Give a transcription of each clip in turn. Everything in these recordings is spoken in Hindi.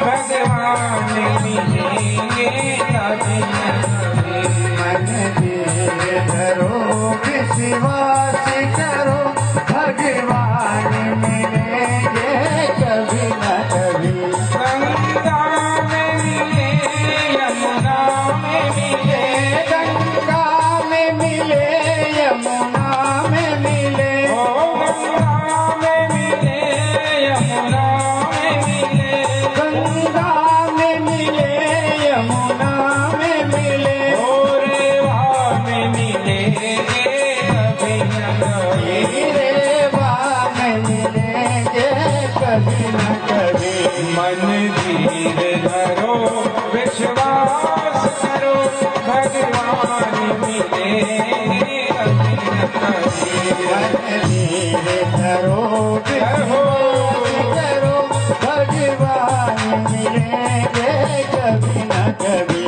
भगवान मिलेंगे कभी न कभी। मन धीर धरो विश्वास करो भगवान मिलेंगे कभी न कभी। गंगा में मिले यमुना में मिले, गंगा में मिले यमुना में मिले, ओ गंगा में मिले यमुना में मिले, गंगा में मिले यमुना में मिले, और रेवा में मिलेंगे कभी न कभी। रेवा में मिलेंगे कभी न कभी। मन धीर धरो विश्वास करो भगवान मिलेंगे कभी न कभी। मन धीर धरो विश्वास करो भगवान मिलेंगे कभी न कभी।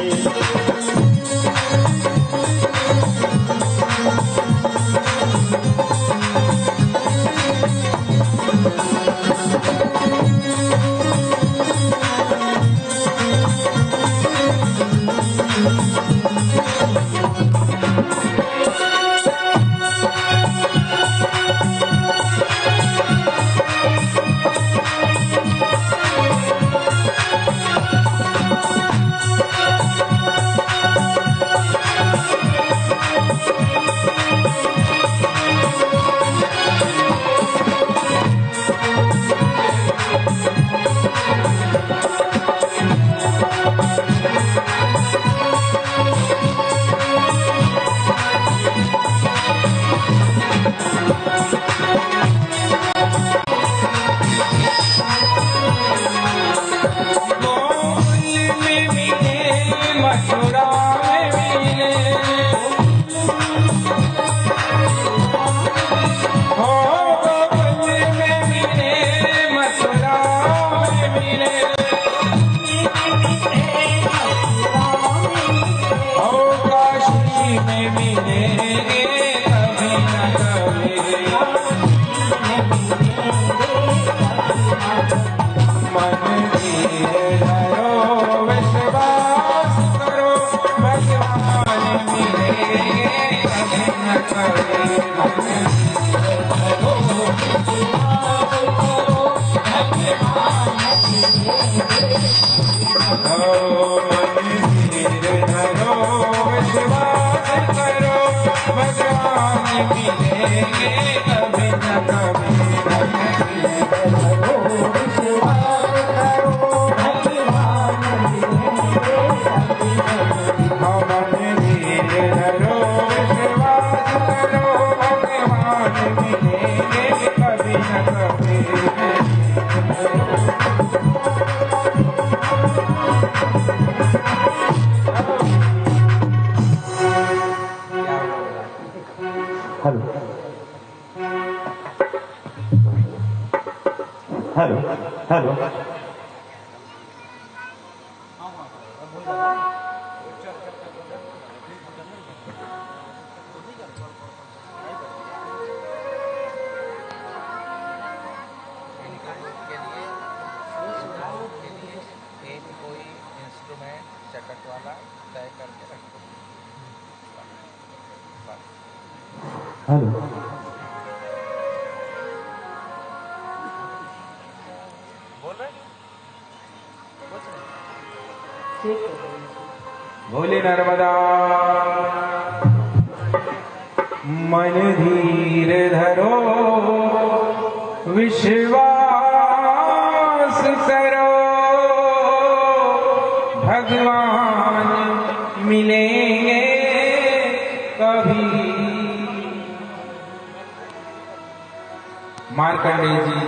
मथुरा में मिले, हो गोकुल में मिले, मथुरा में मिले, हो काशी में मिलेंगे कभी न कभी। मन धीर धरो विश्वास करो भगवान मिलेंगे कभी न कभी। मन धीर धरो विश्वास करो भगवान मिलेंगे कभी न कभी। हेलो हेलो कोई इंस्ट्रूमेंट चटक वाला तय करके रखो। हेलो बोल रहे बोले नर्मदा। मन धीर धरो विश्वास करो भगवान मिलेंगे कभी। मार्कंडेय जी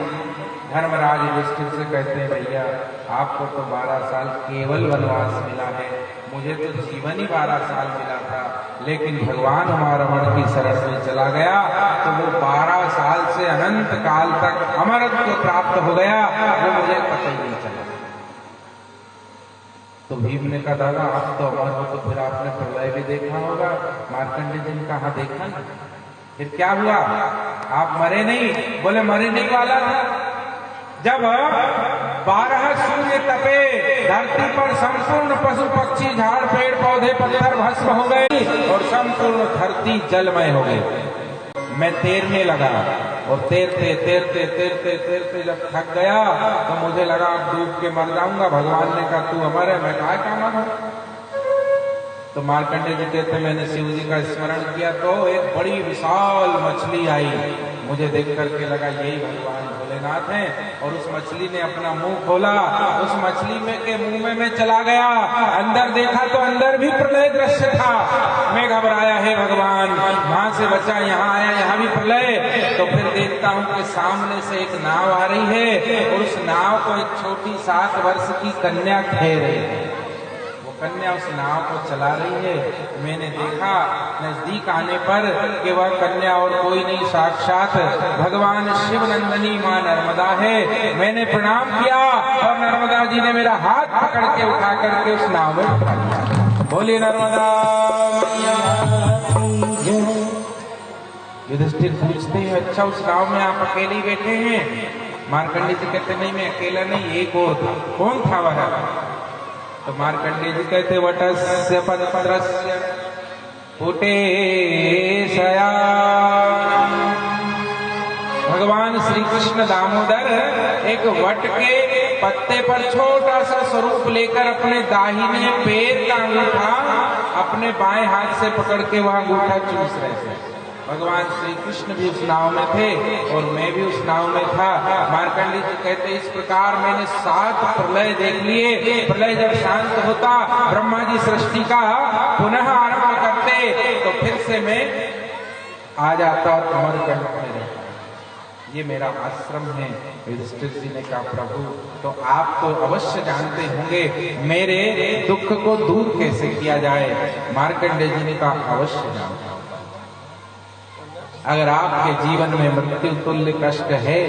धर्मराज युधिष्ठिर से कहते हैं, भैया आपको तो 12 साल केवल वनवास मिला है, मुझे तो जीवन ही 12 साल मिला था, लेकिन भगवान रमण की शरण में चला गया तो वो 12 साल से अनंत काल तक अमरत्व प्राप्त हो गया, वो मुझे पता ही नहीं चला। तो भीम ने कहा, दादा आप तो अमर हो तो फिर आपने प्रलय भी देखा होगा। मार्कंडेय जी ने कहा, देखा ना, फिर क्या हुआ, आप मरे नहीं? बोले मरे नहीं वाला था। जब 12 सूर्य के तपे धरती पर संपूर्ण पशु पक्षी झाड़ पेड़ पौधे पत्थर भस्म हो गए और संपूर्ण धरती जलमय हो गई। मैं तैरने लगा और तैरते तैरते तैरते तैरते जब थक गया तो मुझे लगा डूब के मर जाऊंगा। भगवान ने कहा तू अमर है। मैं कहा काम है। तो मार्कंडेय जी कहते मैंने शिव जी का स्मरण किया तो एक बड़ी विशाल मछली आई। मुझे देख करके लगा यही भगवान भोलेनाथ हैं और उस मछली ने अपना मुंह खोला। उस मछली में के मुंह में मैं चला गया। अंदर देखा तो अंदर भी प्रलय दृश्य था। मैं घबराया, है भगवान वहां से बचा, यहाँ आया यहाँ भी प्रलय। तो फिर देखता हूँ कि सामने से एक नाव आ रही है और उस नाव को एक छोटी 7 वर्ष की कन्या खेल रही है। कन्या उस नाव को चला रही है। मैंने देखा नजदीक आने पर कि वह कन्या और कोई नहीं, साक्षात भगवान शिव नंदनी मां नर्मदा है। मैंने प्रणाम किया और नर्मदा जी ने मेरा हाथ पकड़ के उठा करके उस नाव में उठा दिया। बोलिए नर्मदा मैया। युधिष्ठिर पूछते हैं अच्छा उस नाव में आप अकेले ही बैठे हैं? मार्कंडेय जी कहते नहीं मैं अकेला नहीं, एक और था। कौन था वह? तो मार्कंडेय जी कहते वटस्य पत्रस्य पुटेशया। भगवान श्री कृष्ण दामोदर एक वट के पत्ते पर छोटा सा स्वरूप लेकर अपने दाहिने पैर का अंगूठा अपने बाएं हाथ से पकड़ के वह अंगूठा चूस रहे थे। भगवान श्री कृष्ण भी उस नाव में थे और मैं भी उस नाव में था। मार्कंडेय जी कहते इस प्रकार मैंने 7 प्रलय देख लिए। प्रलय जब शांत होता, ब्रह्मा जी सृष्टि का पुनः आरंभ करते तो फिर से मैं आ जाता और अमरकंठ में रहता। ये मेरा आश्रम है। युधिष्ठिर जी ने कहा प्रभु तो आप तो अवश्य जानते होंगे मेरे दुख को दूर कैसे किया जाए। मार्कंडेय जी ने कहा अवश्य जानता हूं। अगर आपके जीवन में मृत्यु तुल्य कष्ट है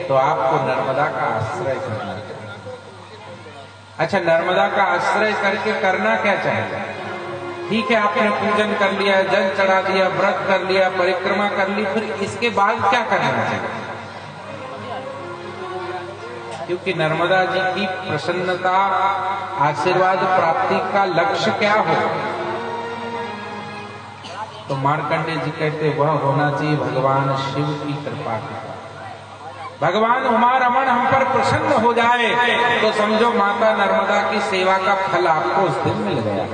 तो आपको नर्मदा का आश्रय करना चाहिए। अच्छा नर्मदा का आश्रय करके करना क्या चाहिए? ठीक है आपने पूजन कर लिया, जल चढ़ा दिया, व्रत कर लिया, परिक्रमा कर ली, फिर इसके बाद क्या करना चाहिए? क्योंकि नर्मदा जी की प्रसन्नता आशीर्वाद प्राप्ति का लक्ष्य क्या हो? तो मार्कंडेय जी कहते वह होना चाहिए भगवान शिव की कृपा का। भगवान उमा रमण हम पर प्रसन्न हो जाए तो समझो माता नर्मदा की सेवा का फल आपको उस दिन मिल गया।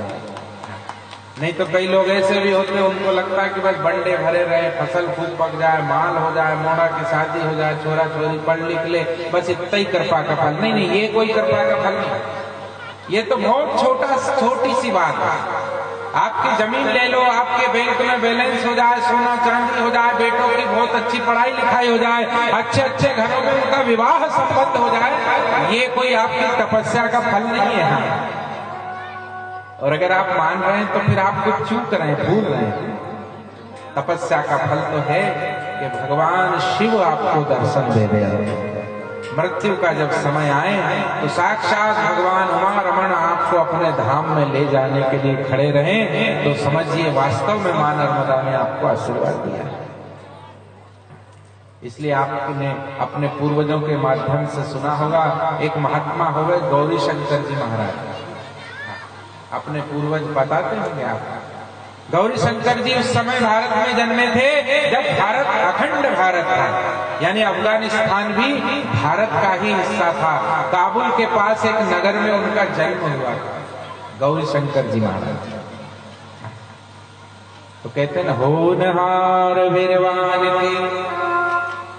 नहीं तो कई लोग ऐसे भी होते हैं उनको लगता है कि बस बंडे भरे रहे, फसल खूब पक जाए, माल हो जाए, मोड़ा की शादी हो जाए, छोरा छोरी पढ़ लिख ले, बस इतना ही कृपा का फल। नहीं नहीं, ये कोई कृपा का फल नहीं। ये तो बहुत छोटी सी बात है। आपकी जमीन ले लो, आपके बैंक में बैलेंस हो जाए, सोना चांदी हो जाए, बेटों की बहुत अच्छी पढ़ाई लिखाई हो जाए, अच्छे अच्छे घरों में उनका विवाह संपन्न हो जाए, ये कोई आपकी तपस्या का फल नहीं है। और अगर आप मान रहे हैं तो फिर आप कुछ चूक रहे हैं, भूल रहे हैं। तपस्या का फल तो है कि भगवान शिव आपको दर्शन दे रहे। मृत्यु का जब समय आए तो साक्षात भगवान उमा रमण आपको अपने धाम में ले जाने के लिए खड़े रहें तो समझिए वास्तव में मां नर्मदा ने आपको आशीर्वाद दिया है। इसलिए आपने अपने पूर्वजों के माध्यम से सुना होगा, एक महात्मा हो गए गौरी शंकर जी महाराज। अपने पूर्वज बताते होंगे आप। गौरी शंकर जी उस समय भारत में जन्मे थे जब भारत अखंड भारत था, यानी अफगानिस्तान भी भारत का ही हिस्सा था। काबुल के पास एक नगर में उनका जन्म हुआ था, गौरी शंकर जी महाराज। तो कहते हैं होनहार वीरवान के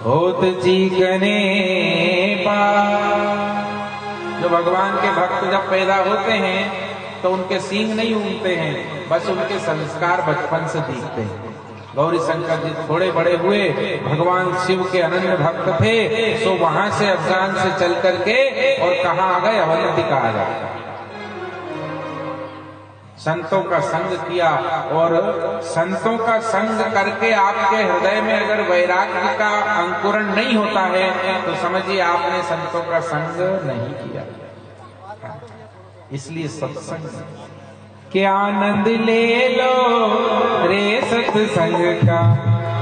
होत चीकने पा। जो भगवान के भक्त जब पैदा होते हैं तो उनके सींग नहीं ऊँगते हैं, बस उनके संस्कार बचपन से दिखते हैं। गौरी शंकर जी थोड़े बड़े हुए, भगवान शिव के अनन्य भक्त थे, सो वहां से अफगान से चल करके और कहाँ आ गए, अवंतिका आ गए। संतों का संग किया और संतों का संग करके आपके हृदय में अगर वैराग्य का अंकुरण नहीं होता है तो समझिए आपने संतों का संग नहीं किया। इसलिए सत्संग के आनंद ले लो रे, सत्संग का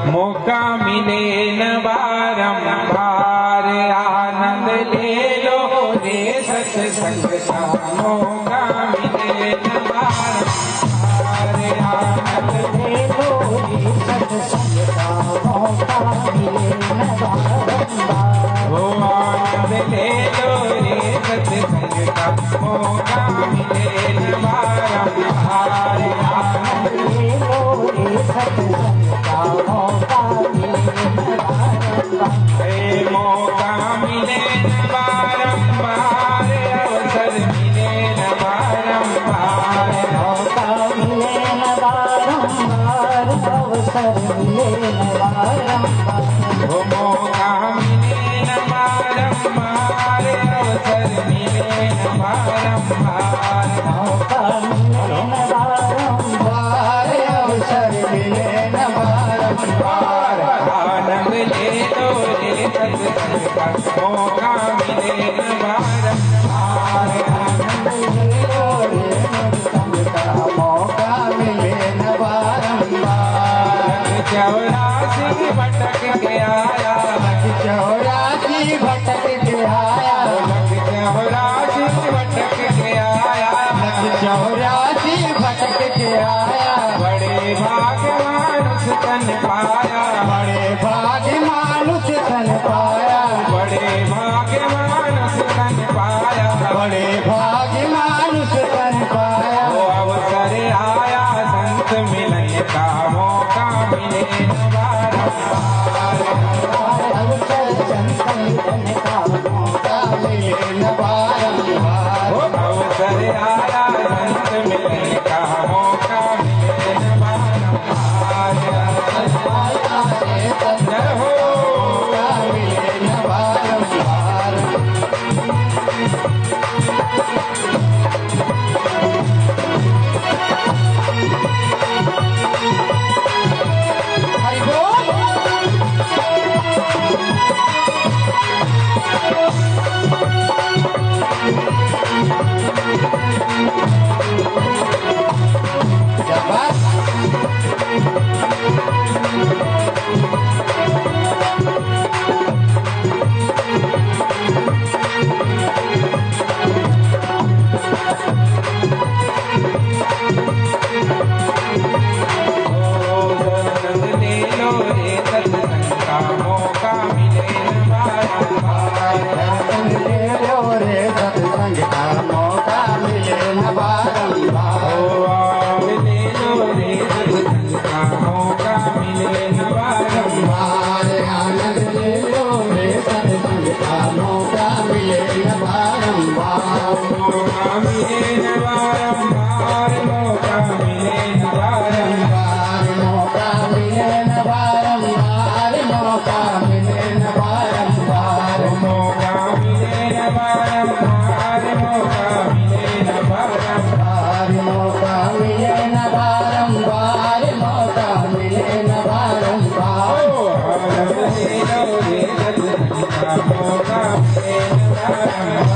मौका मिले न बारंबार। आनंद ले लो रे सत्संग सत्संग का मौका मिले न बारंबार, आनंद ले लो रे सत्संग का मौका मिले न बारंबार। हो आनंद ले लो रे सत्संग का मौका मिले न बारंबार, आनंद ले लो रे सत्संग का मौका मिले न बारंबार। मौका मिले न बारंबार, अवसर मिले न बारंबार, मौका मिले न बारंबार, अवसर मिले न बारंबार। वो मौका मिले न बारंबार, अवसर मिले न बारंबार, मौका मिले न बारंबार, अवसर मिले न बारंबार। आनंद ले लो रे सत्संग का मौका मिले न बारंबार, आनंद ले लो रे सत्संग का मौका मिले न बारंबार। चौरासी भटक के आया, चौरासी भटक के आया, चौरासी भटक के आया, चौरासी भटक के आया। बड़े भाग्यवान तन पाया, बड़े भाग्य मानुष तन पाया, बड़े भाग्यवान तन पाया, बड़े भाग्य मानुष तन पाया। वो अवसर आया संत मिलन का मौका मिले न बारंबार, अवसर संत मिलन का मौका मिले न बारंबार। वो अवसर आया संत मिलन का मौका मिले न बारंबार, आया रे संत जय हो मौका मिले न बारंबार। हरि बोल। शाबाश। आनंद ले लो रे सत्संग का मौका मिले न बारंबार, आनंद ले लो रे सत्संग का मौका मिले न बारंबार। आनंद ले लो रे सत्संग का मौका मिले न बारंबार, आनंद ले लो रे सत्संग का मौका मिले न बारंबार। मौका मिले न बारंबार, मौका मिले न बारंबार, मौका मिले न बारंबार, मौका मिले न बारंबार। मौका मिले न बारंबार, मौका मिले न बारंबार, मौका मिले न बारंबार, मौका मिले न बारंबार। आनंद ले लो रे सत्संग का मौका मिले न बारंबार,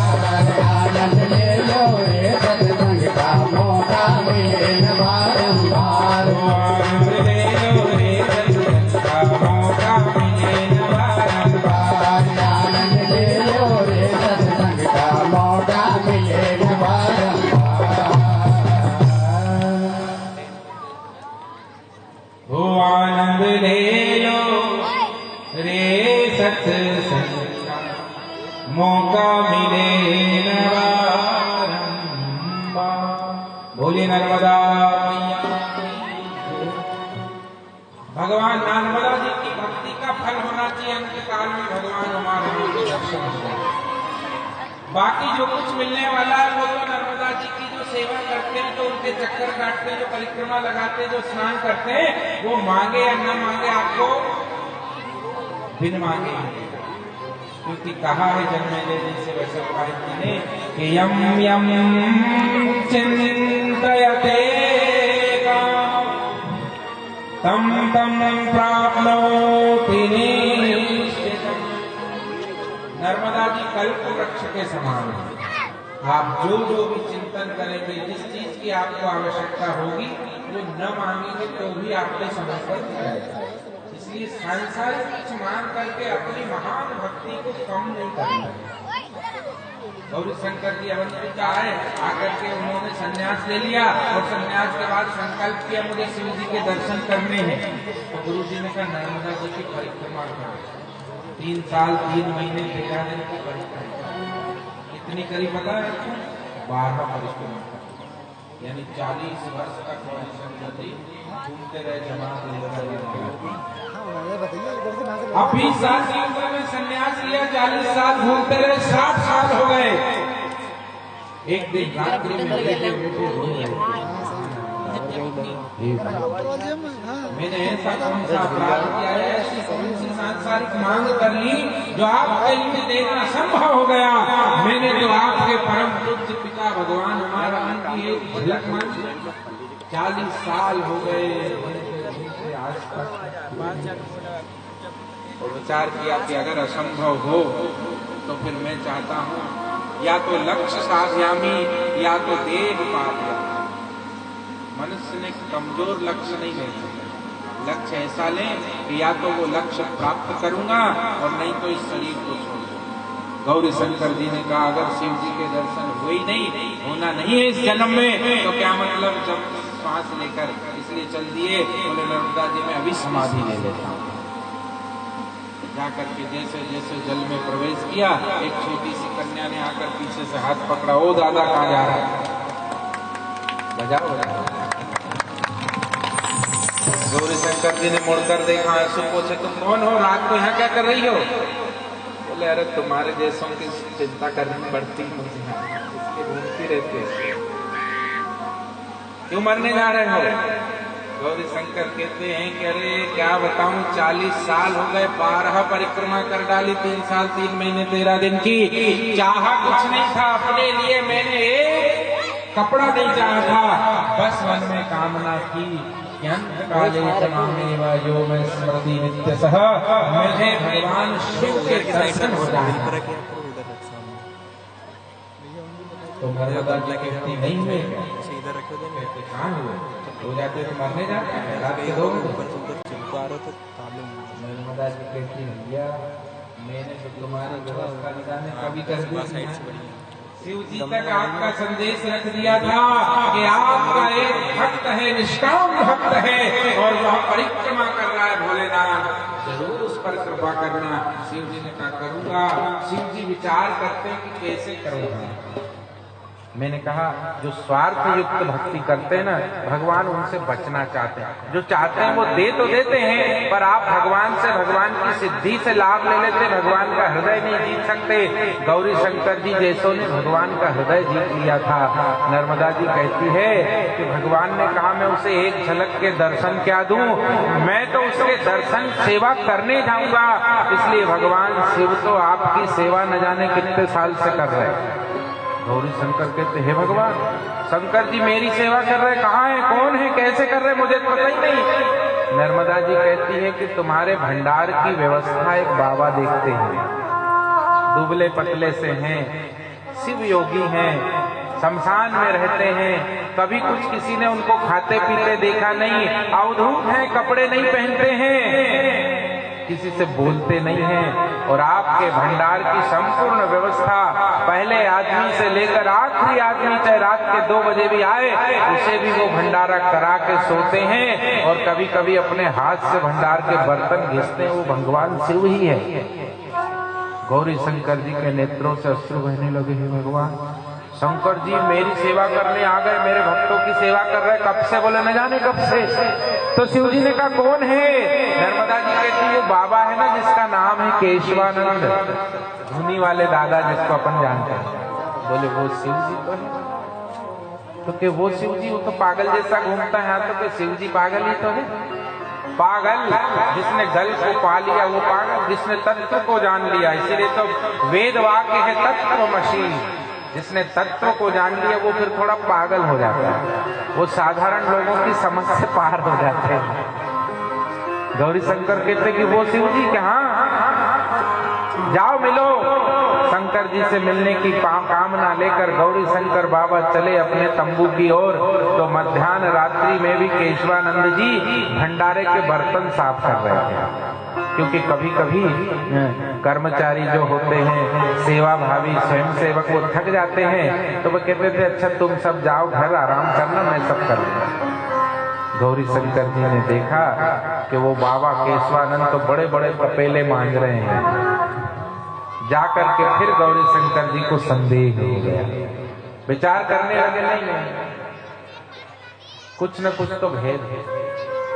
आनंद ले लो रे सत्संग का मौका मिले न बारंबार। आनंद ले लो रे सत्संग का मौका मिले न बारंबार, आनंद ले लो रे सत्संग का मौका मिले न बारंबार। हो आनंद ले लो रे सत्संग का मौका मिले न बारंबार। बोलिए नर्मदा मैया की। भगवान नर्मदा जी की भक्ति का फल होना चाहिए अंत काल में भगवान हमारे के दर्शन हो। बाकी जो कुछ मिलने वाला है वो तो नर्मदा जी की जो सेवा करते हैं, जो उनके चक्कर काटते हैं, जो परिक्रमा लगाते हैं, जो स्नान करते हैं, वो मांगे या न मांगे आपको बिन मांगे मिलेगा। क्योंकि कहा है जन्मेजय जी से वैश्व जी ने कि यम यम चिंतयते काम तम तम प्राप्नोति निश्चितम्। नर्मदा जी कल्प वृक्ष के समान है। आप जो जो भी चिंतन करेंगे, जिस चीज की आपको आवश्यकता होगी, वो न मांगेंगे तो भी आपके समय पर दी जाएगी। इसलिए सांसारिक कुछ मांग करके अपनी महान भक्ति को कम नहीं करना। गौरी शंकर जी अवंतिका आए, आकर के उन्होंने संन्यास ले लिया और संन्यास के बाद संकल्प किया मुझे शिव जी के दर्शन करने हैं। तो गुरु जी ने कहा नर्मदा जी की परिक्रमा करो, 3 साल 3 महीने 13 दिन की परिक्रमा। कितनी करी पता है? 12 परिक्रमा, यानी 40 वर्ष तक शंकर घूमते रहे जमात लेकर। अब 20 साल की उम्र में संन्यास लिया, 40 साल घूमते रहे, 60 साल हो गए। एक दिन रात्रि में मैंने ऐसा कौन सा अपराध किया है, ऐसी कौन सी सांसारिक मांग कर ली जो आपके लिए देना असंभव हो गया। मैंने तो आपके परम पूज्य पिता भगवान हमारा की एक झलक मांगी। 40 साल हो गए आज तक, और विचार किया कि अगर असंभव हो तो फिर मैं चाहता हूँ या तो लक्ष्य साध्यामी या तो देह पाध्यामी। मनुष्य ने कमजोर लक्ष्य नहीं ले सकता, लक्ष्य ऐसा ले कि या तो वो लक्ष्य प्राप्त करूंगा और नहीं तो इस शरीर को छोड़ दूंगा। गौरी शंकर जी ने कहा अगर शिव जी के दर्शन हुए ही नहीं, होना नहीं है इस जन्म में, तो क्या मतलब जब श्वास लेकर, इसलिए चल दिए। बोले नर्मदा जी मैं अभी समाधि ले लेता हूँ। जाकर के जैसे जैसे जल में प्रवेश किया, एक छोटी सी कन्या ने आकर पीछे से हाथ पकड़ा, ओ दादा कहाँ जा रहा है? बजाओ बजाओ। गौरी शंकर जी ने मुड़कर देखा, आंसू पोछे, तुम कौन हो, रात को यहाँ क्या कर रही हो? बोले अरे तुम्हारे जैसों की चिंता करनी पड़ती है, इसलिए घूमती रहती है। क्यों मरने जा रहे हो? गौरी शंकर कहते हैं कि अरे क्या बताऊं, 40 साल हो गए, 12 परिक्रमा कर डाली, 3 साल 3 महीने 13 दिन की। चाहा कुछ नहीं था अपने लिए, मैंने एक कपड़ा नहीं चाहा था, बस मन में कामना की काले तमामेव यो मैं स्मृति नित्य सह, मुझे भगवान शिव के दर्शन हो जाए। तो नर्मदा जी कहती नहीं हुए, कहाँ हुए? हो जाते तो मरने जाते हैं रात के 2 बजे। नर्मदा जी कहती भैया मैंने तो तुम्हारी व्यवस्था न जाने कभी कर दी। शिव जी तक आपका संदेश रख दिया था कि आपका एक भक्त है, निष्काम भक्त है, और वह परिक्रमा कर रहा है भोलेनाथ, जरूर उस पर कृपा करना। शिव जी ने कहा करूंगा। शिव जी विचार करते हैं कि कैसे करूंगा। मैंने कहा जो स्वार्थ युक्त भक्ति करते हैं ना, भगवान उनसे बचना चाहते हैं। जो चाहते हैं वो दे तो देते हैं, पर आप भगवान से, भगवान की सिद्धि से लाभ ले लेते, भगवान का हृदय नहीं जीत सकते। गौरी शंकर जी जैसों ने भगवान का हृदय जीत लिया था। नर्मदा जी कहती है कि भगवान ने कहा मैं उसे एक झलक के दर्शन क्या दूं, मैं तो उसके दर्शन सेवा करने जाऊंगा। इसलिए भगवान शिव तो आपकी सेवा न जाने कितने साल से कर रहे हैं। गौरी शंकर कहते हे भगवान, शंकर जी मेरी सेवा कर रहे, कहाँ है, कौन है, कैसे कर रहे, मुझे पता ही नहीं। नर्मदा जी कहती है कि तुम्हारे भंडार की व्यवस्था एक बाबा देखते हैं, दुबले पतले से हैं, शिव योगी हैं, शमशान में रहते हैं, कभी कुछ किसी ने उनको खाते पीते देखा नहीं, अवधूत हैं, कपड़े नहीं पहनते हैं, किसी से बोलते नहीं हैं, और आपके भंडार की संपूर्ण व्यवस्था पहले आदमी से लेकर आखिरी आदमी चाहे रात के 2 बजे भी आए उसे भी वो भंडारा करा के सोते हैं, और कभी कभी अपने हाथ से भंडार के बर्तन घिसते हैं, वो भगवान शिव ही है। गौरी शंकर जी के नेत्रों से अश्रु बहने लगे, हैं भगवान शंकर जी मेरी सेवा करने आ गए, मेरे भक्तों की सेवा कर रहे, कब से? बोले न जाने कब से। तो शिव जी ने कहा कौन है? नर्मदा जी कहती वो बाबा है ना जिसका नाम है केशवानंद, धुनी वाले दादा जिसको अपन जानते हैं। बोले वो शिव जी तो है। तो कि वो शिव जी, वो तो पागल जैसा घूमता है, तो कि शिव जी पागल ही तो है। पागल जिसने गल को पा लिया वो पागल, जिसने तत्व को जान लिया, इसीलिए तो वेद वाक्य है तत्वमसि। जिसने तत्व को जान लिया वो फिर थोड़ा पागल हो जाता है, वो साधारण लोगों की समझ से पार हो जाते हैं। गौरी शंकर कहते कि वो शिव जी के, हाँ जाओ मिलो। शंकर जी से मिलने की कामना लेकर गौरी शंकर बाबा चले अपने तंबू की ओर। तो मध्याह्न रात्रि में भी केशवानंद जी भंडारे के बर्तन साफ कर रहे थे। क्योंकि कभी कभी कर्मचारी जो होते हैं, सेवा भावी स्वयं सेवक, वो थक जाते हैं तो वो कहते थे अच्छा तुम सब जाओ घर आराम करना, मैं सब कर लूंगा। गौरी शंकर जी ने देखा कि वो बाबा केशवानंद तो बड़े बड़े तपेले मांग रहे हैं। जाकर के फिर गौरी शंकर जी को संदेह हो गया, विचार करने लगे नहीं कुछ न कुछ तो भेद है।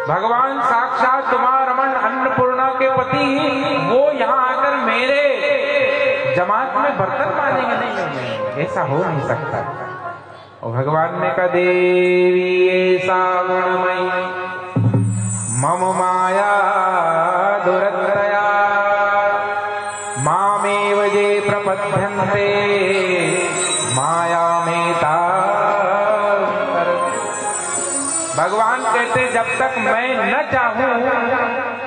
भगवान साक्षात तुमारमण अन्नपूर्णा के पति, वो यहाँ आकर मेरे जमात में बर्तन मानेंगे? नहीं, ऐसा हो नहीं सकता। और भगवान ने कहा देवी ऐसा गुणमयी मम माया दुरत्रया मामेव जे प्रपद्यन्ते माया में भगवान कहते जब तक मैं न चाहूं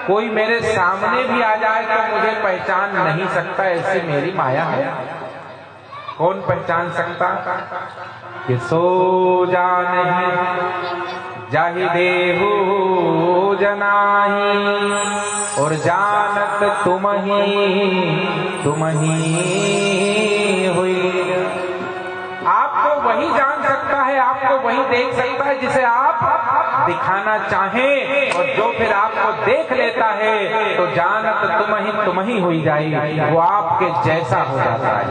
कोई मेरे सामने भी आ जाए तो मुझे पहचान नहीं सकता, ऐसी मेरी माया है। कौन पहचान सकता? कि सो जानहि जाहि देहु जनाहि और जानत तुम ही हुई। आपको वही जान सकता है, आपको वही देख सकता है जिसे आप दिखाना चाहें, और जो फिर आपको देख लेता है तो जानत तुम ही हुई जाएगी, वो आपके जैसा हो जाता है।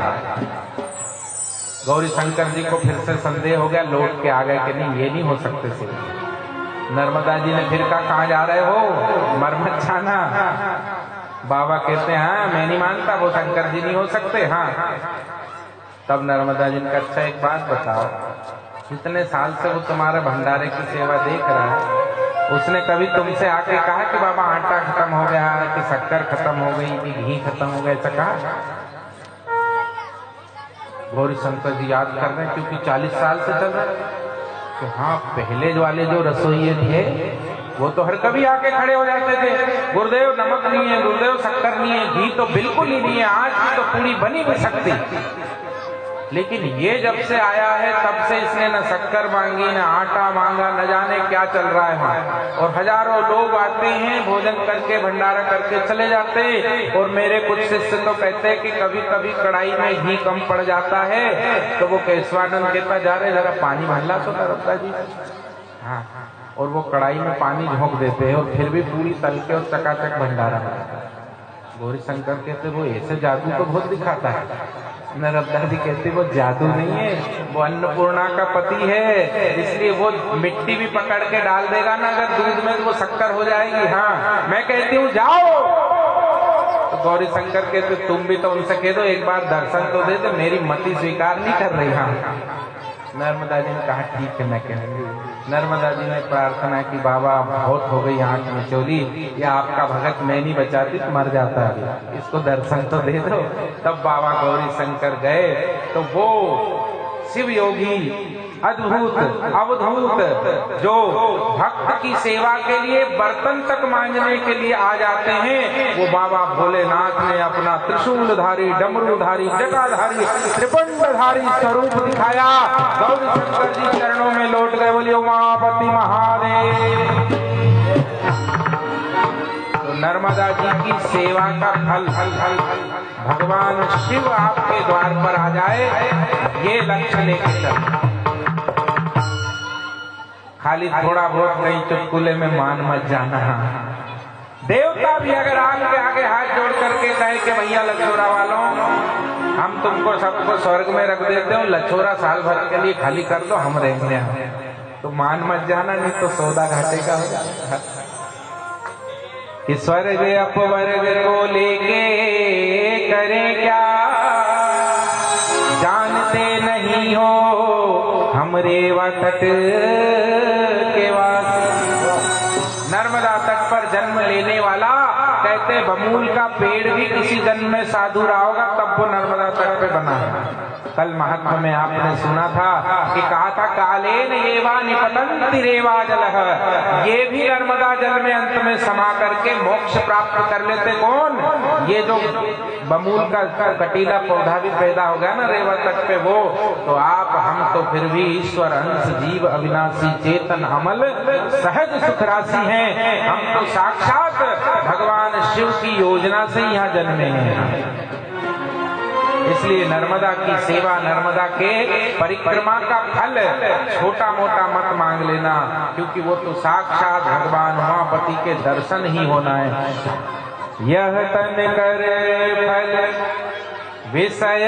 गौरी शंकर जी को फिर से संदेह हो गया, लौट के आ गए कि नहीं ये नहीं हो सकते से। नर्मदा जी ने फिर कहा कहाँ जा रहे हो, मर मत जाना। बाबा कहते हैं हाँ मैं नहीं मानता, वो शंकर जी नहीं हो सकते। हाँ तब नर्मदा जी ने कहा अच्छा एक बात बताओ, इतने साल से वो तुम्हारे भंडारे की सेवा देख रहा है, उसने कभी तुमसे आके कहा कि बाबा आटा खत्म हो गया, कि शक्कर खत्म हो गई, कि घी खत्म हो गया, ऐसा कहा? गौरी शंकर जी याद कर रहे हैं क्योंकि 40 साल से चल रहा है। तो हाँ पहले वाले जो रसोइये थे वो तो हर कभी आके खड़े हो जाते थे, गुरुदेव नमक नहीं है, गुरुदेव शक्कर नहीं है, घी तो बिल्कुल ही नहीं है, आज की तो पूरी बनी भी सकती। लेकिन ये जब से आया है तब से इसने न शक्कर मांगी न आटा मांगा, न जाने क्या चल रहा है वहाँ। और हजारों लोग आते हैं, भोजन करके भंडारा करके चले जाते हैं। और मेरे कुछ शिष्य तो कहते हैं कि कभी कभी कढ़ाई में घी कम पड़ जाता है तो वो केशवानंद कहता जा रहे जरा पानी भरला तो नर्मदा जी। हाँ और वो कढ़ाई में पानी झोंक देते हैं और फिर भी पूरी तल के और चकाचक भंडारा होता है। गौरी शंकर कहते वो ऐसे जादू तो बहुत दिखाता है। नर्मदा जी कहते वो जादू नहीं है, वो अन्नपूर्णा का पति है, इसलिए वो मिट्टी भी पकड़ के डाल देगा ना अगर दूध में तो वो शक्कर हो जाएगी। हाँ मैं कहती हूँ जाओ। तो गौरी शंकर कहते तुम भी तो उनसे कह दो एक बार दर्शन तो दे दो, मेरी मति स्वीकार नहीं कर रही। हाँ नर्मदा जी ने कहा ठीक है मैं कहूँगी। नर्मदा जी ने प्रार्थना की बाबा बहुत हो गई आंख में चोली, या आपका भगत मैं नहीं बचाती तो मर जाता है, इसको दर्शन तो दे दो। तब बाबा गौरी शंकर गए तो वो शिव योगी अद्भुत अवधूत जो भक्त की सेवा के लिए बर्तन तक मांझने के लिए आ जाते हैं, वो बाबा भोलेनाथ ने अपना त्रिशूलधारी, डमरूधारी, जटाधारी, त्रिपुंडधारी स्वरूप दिखाया। गौरी शंकर जी चरणों में लौट गए, बोलिए उमापति महादेव। तो नर्मदा जी की सेवा का फल भगवान शिव आपके द्वार पर आ जाए, ये लक्ष्य लेके चल। खाली थोड़ा बहुत कहीं चुटकुले में मान मत जाना। देवता भी अगर आपके आगे हाथ जोड़ करके कहे कि भैया लछोरा वालों हम तुमको सबको स्वर्ग में रख देते हो, लछोरा साल भर के लिए खाली कर दो, हम रहेंगे, तो मान मत जाना, नहीं तो सौदा घाटे का हो जाएगा। स्वर्ग अपवर्ग को लेके करें क्या, जानते नहीं हो हम रेवा तट के वासी। नर्मदा तट पर जन्म लेने वाला कहते बमूल का पेड़ भी किसी जन्म में साधु रहा होगा तब वो नर्मदा तट पे बना है। कल महात्मा में आपने सुना था कि कहा था कालेन एवा निपतन्ति रेवा जलः, ये भी नर्मदा जल में अंत में समा करके मोक्ष प्राप्त कर लेते। कौन? ये जो बमूल का कटीला पौधा भी पैदा हो गया ना रेवा तट पे, वो तो आप हम तो फिर भी ईश्वर अंश जीव अविनाशी चेतन अमल सहज सुख राशि हैं। हम तो साक्षात भगवान शिव की योजना से यहाँ जन्मे हैं। इसलिए नर्मदा की सेवा, नर्मदा के परिक्रमा का फल छोटा मोटा मत मांग लेना, क्योंकि वो तो साक्षात भगवान उमापति के दर्शन ही होना है। यह तन करे फल विषय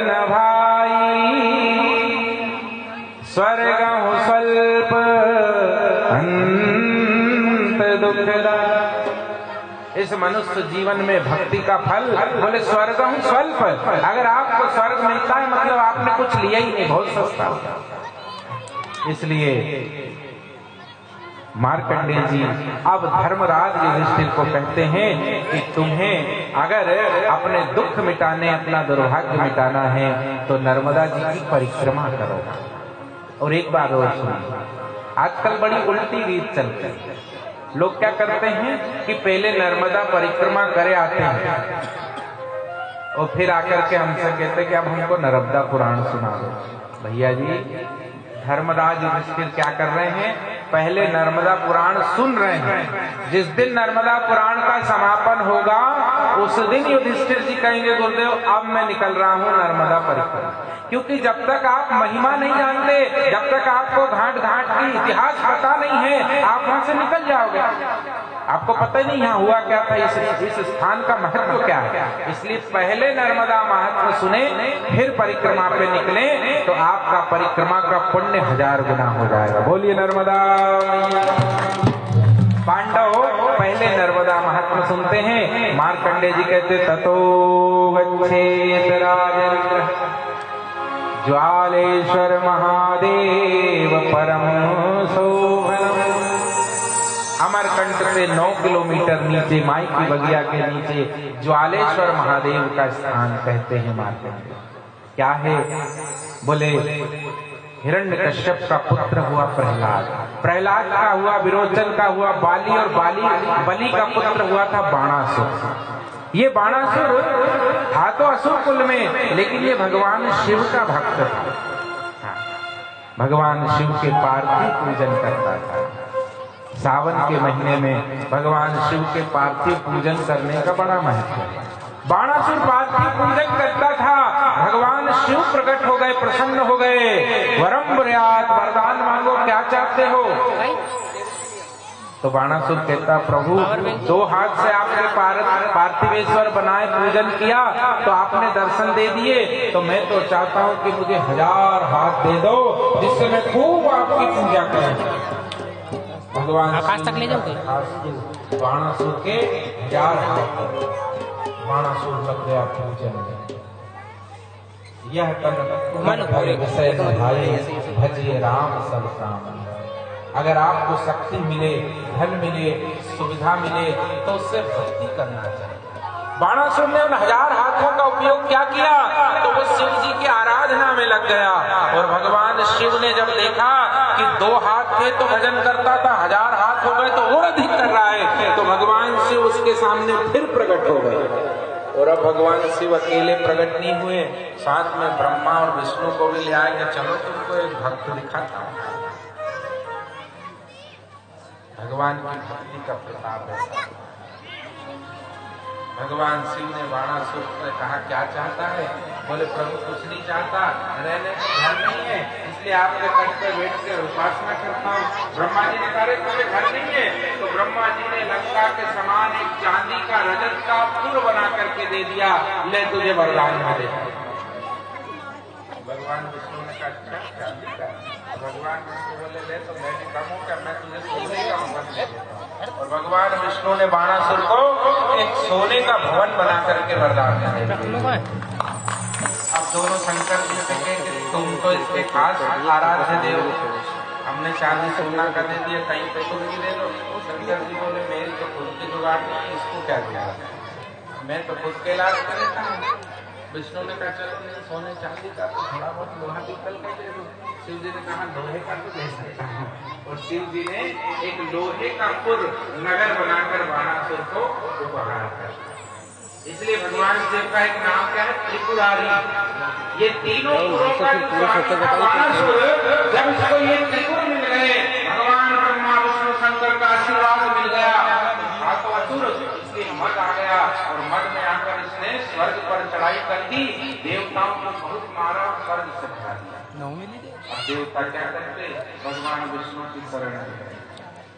न भाई, स्वर्गहु स्वल्प अंत दुखदाई। इस मनुष्य जीवन में भक्ति का फल बोले स्वर्गहु स्वल्प। अगर आपको स्वर्ग मिलता है मतलब आपने कुछ लिया ही नहीं, बहुत सस्ता। इसलिए मार्कंडेय जी अब धर्मराज युधिष्ठिर को कहते हैं कि तुम्हें अगर अपने दुख मिटाने, अपना दुर्भाग्य मिटाना है तो नर्मदा जी की परिक्रमा करो। और एक बात और सुनो, आजकल बड़ी उल्टी रीत चलती है। लोग क्या करते हैं कि पहले नर्मदा परिक्रमा करे आते हैं और फिर आकर के हमसे कहते हैं कि अब हमको नर्मदा पुराण सुना दो। भैया जी, धर्मराज युधिष्ठिर क्या कर रहे हैं? पहले नर्मदा पुराण सुन रहे हैं। जिस दिन नर्मदा पुराण का समापन होगा उस दिन युधिष्ठिर जी कहेंगे गुरुदेव अब मैं निकल रहा हूँ नर्मदा परिक्रमा। क्योंकि जब तक आप महिमा नहीं जानते, जब तक आपको घाट घाट की इतिहास पता नहीं है, आप वहां से निकल जाओगे। आपको पता ही नहीं यहाँ हुआ क्या था, इस स्थान का महत्व क्या है। इसलिए पहले नर्मदा महत्व सुने फिर परिक्रमा पे निकले तो आपका परिक्रमा का पुण्य 1000 गुना हो जाएगा। बोलिए नर्मदा। पांडव पहले नर्मदा महत्व सुनते हैं। मार्कंडेय जी कहते ततो गच्छेत राजेंद्र ज्वालेश्वर महादेव परम शोभनम। अमरकंट से 9 किलोमीटर नीचे माई की बगिया के नीचे ज्वालेश्वर महादेव का स्थान कहते हैं मार्कंडेय। क्या है? बोले हिरण्यकश्यप का पुत्र हुआ प्रहलाद, प्रहलाद का हुआ विरोचन का हुआ बाली, और बलि का पुत्र हुआ था बाणासुर। ये बाणासुर था तो असुर कुल में, लेकिन ये भगवान शिव का भक्त था। भगवान शिव के पार्थिव पूजन करता था। सावन के महीने में भगवान शिव के पार्थिव पूजन करने का बड़ा महत्व है। बाणासुर पार्थिव पूजन करता था, भगवान शिव प्रकट हो गए, प्रसन्न हो गए। वरम ब्रयात, वरदान मांगो, क्या चाहते हो? तो बाणासुर कहता प्रभु 2 हाथ से आपने पार्थिवेश्वर बनाए पूजन किया तो आपने दर्शन दे दिए, तो मैं तो चाहता हूँ कि मुझे 1000 हाथ दे दो जिससे मैं खूब आपकी पूजा करूं। भगवान आकाश तक ले जाओगे? बाणासुर के 1000 हाथ, बाणासुर लग गया पूजन में। यह तन विषय भाई भजिए राम सब काम। अगर आपको शक्ति मिले, धन मिले, सुविधा मिले तो उससे भक्ति करना चाहिए। बाणासुर ने उन 1000 हाथों का उपयोग क्या किया? तो वो शिव जी की आराधना में लग गया। और भगवान शिव ने जब देखा कि 2 हाथ थे तो भजन करता था, 1000 हाथ हो गए तो और अधिक कर रहा है, तो भगवान शिव उसके सामने फिर प्रकट हो गए। और अब भगवान शिव अकेले प्रकट नहीं हुए, साथ में ब्रह्मा और विष्णु को भी ले आए कि चलो तुमको एक भक्त दिखाता हूं। भगवान की भक्ति का प्रताप है। भगवान शिव ने बाणासुर से कहा क्या चाहता है? बोले प्रभु कुछ नहीं चाहता, रहने को घर नहीं है, इसलिए आपके तट पे बैठ कर उपासना करता हूँ। ब्रह्मा जी ने कहा तुम्हें घर नहीं है? तो ब्रह्मा जी ने लंका के समान एक चांदी का रजत का पुर बना करके दे दिया, ले तुझे वरदान मिले। भगवान विष्णु ने कहा अच्छा चांदी का? भगवान विष्णु बोले ले तो मैं भी कहूँ क्या मैं तुझे सोने का भवन दे देता हूँ। और भगवान विष्णु ने बाणासुर को एक सोने का भवन बना करके वरदान दे दिया। अब दोनों शंकर जी से कहे कि तुम तो इसके खास आराध्य देव, हमने चांदी सोना का दे दिया, कहीं पे तुम भी दे दो। शंकर जी बोले मेरी तो खुद की जुगाड़ नहीं, इसको क्या दिया, मैं तो खुद के इलाज कर लेता हूँ। विष्णु ने कहा चलो नहीं सोने चांदी का तो थोड़ा बहुत लोहा पीतल का दे दो। शिव जी ने कहा लोहे का तो दे सकता हूँ। और शिव जी ने एक लोहे का पुर नगर बनाकर बाणासुर को उपहार कर। इसलिए भगवान शिव का एक नाम क्या है, त्रिपुरारी। ये तीनों पुरों का जो स्वामी था बाणासुर, जब इसको ये त्रिपुर मिल गए, भगवान ब्रह्मा विष्णु शंकर का आशीर्वाद मिल गया, था तो असुर, इसलिए मद आ गया और मद में आकर इसने स्वर्ग पर चढ़ाई कर दी, देवताओं को बहुत मारा और स्वर्ग से भगा दिया। अब देवता क्या करते, भगवान विष्णु की शरण में गए,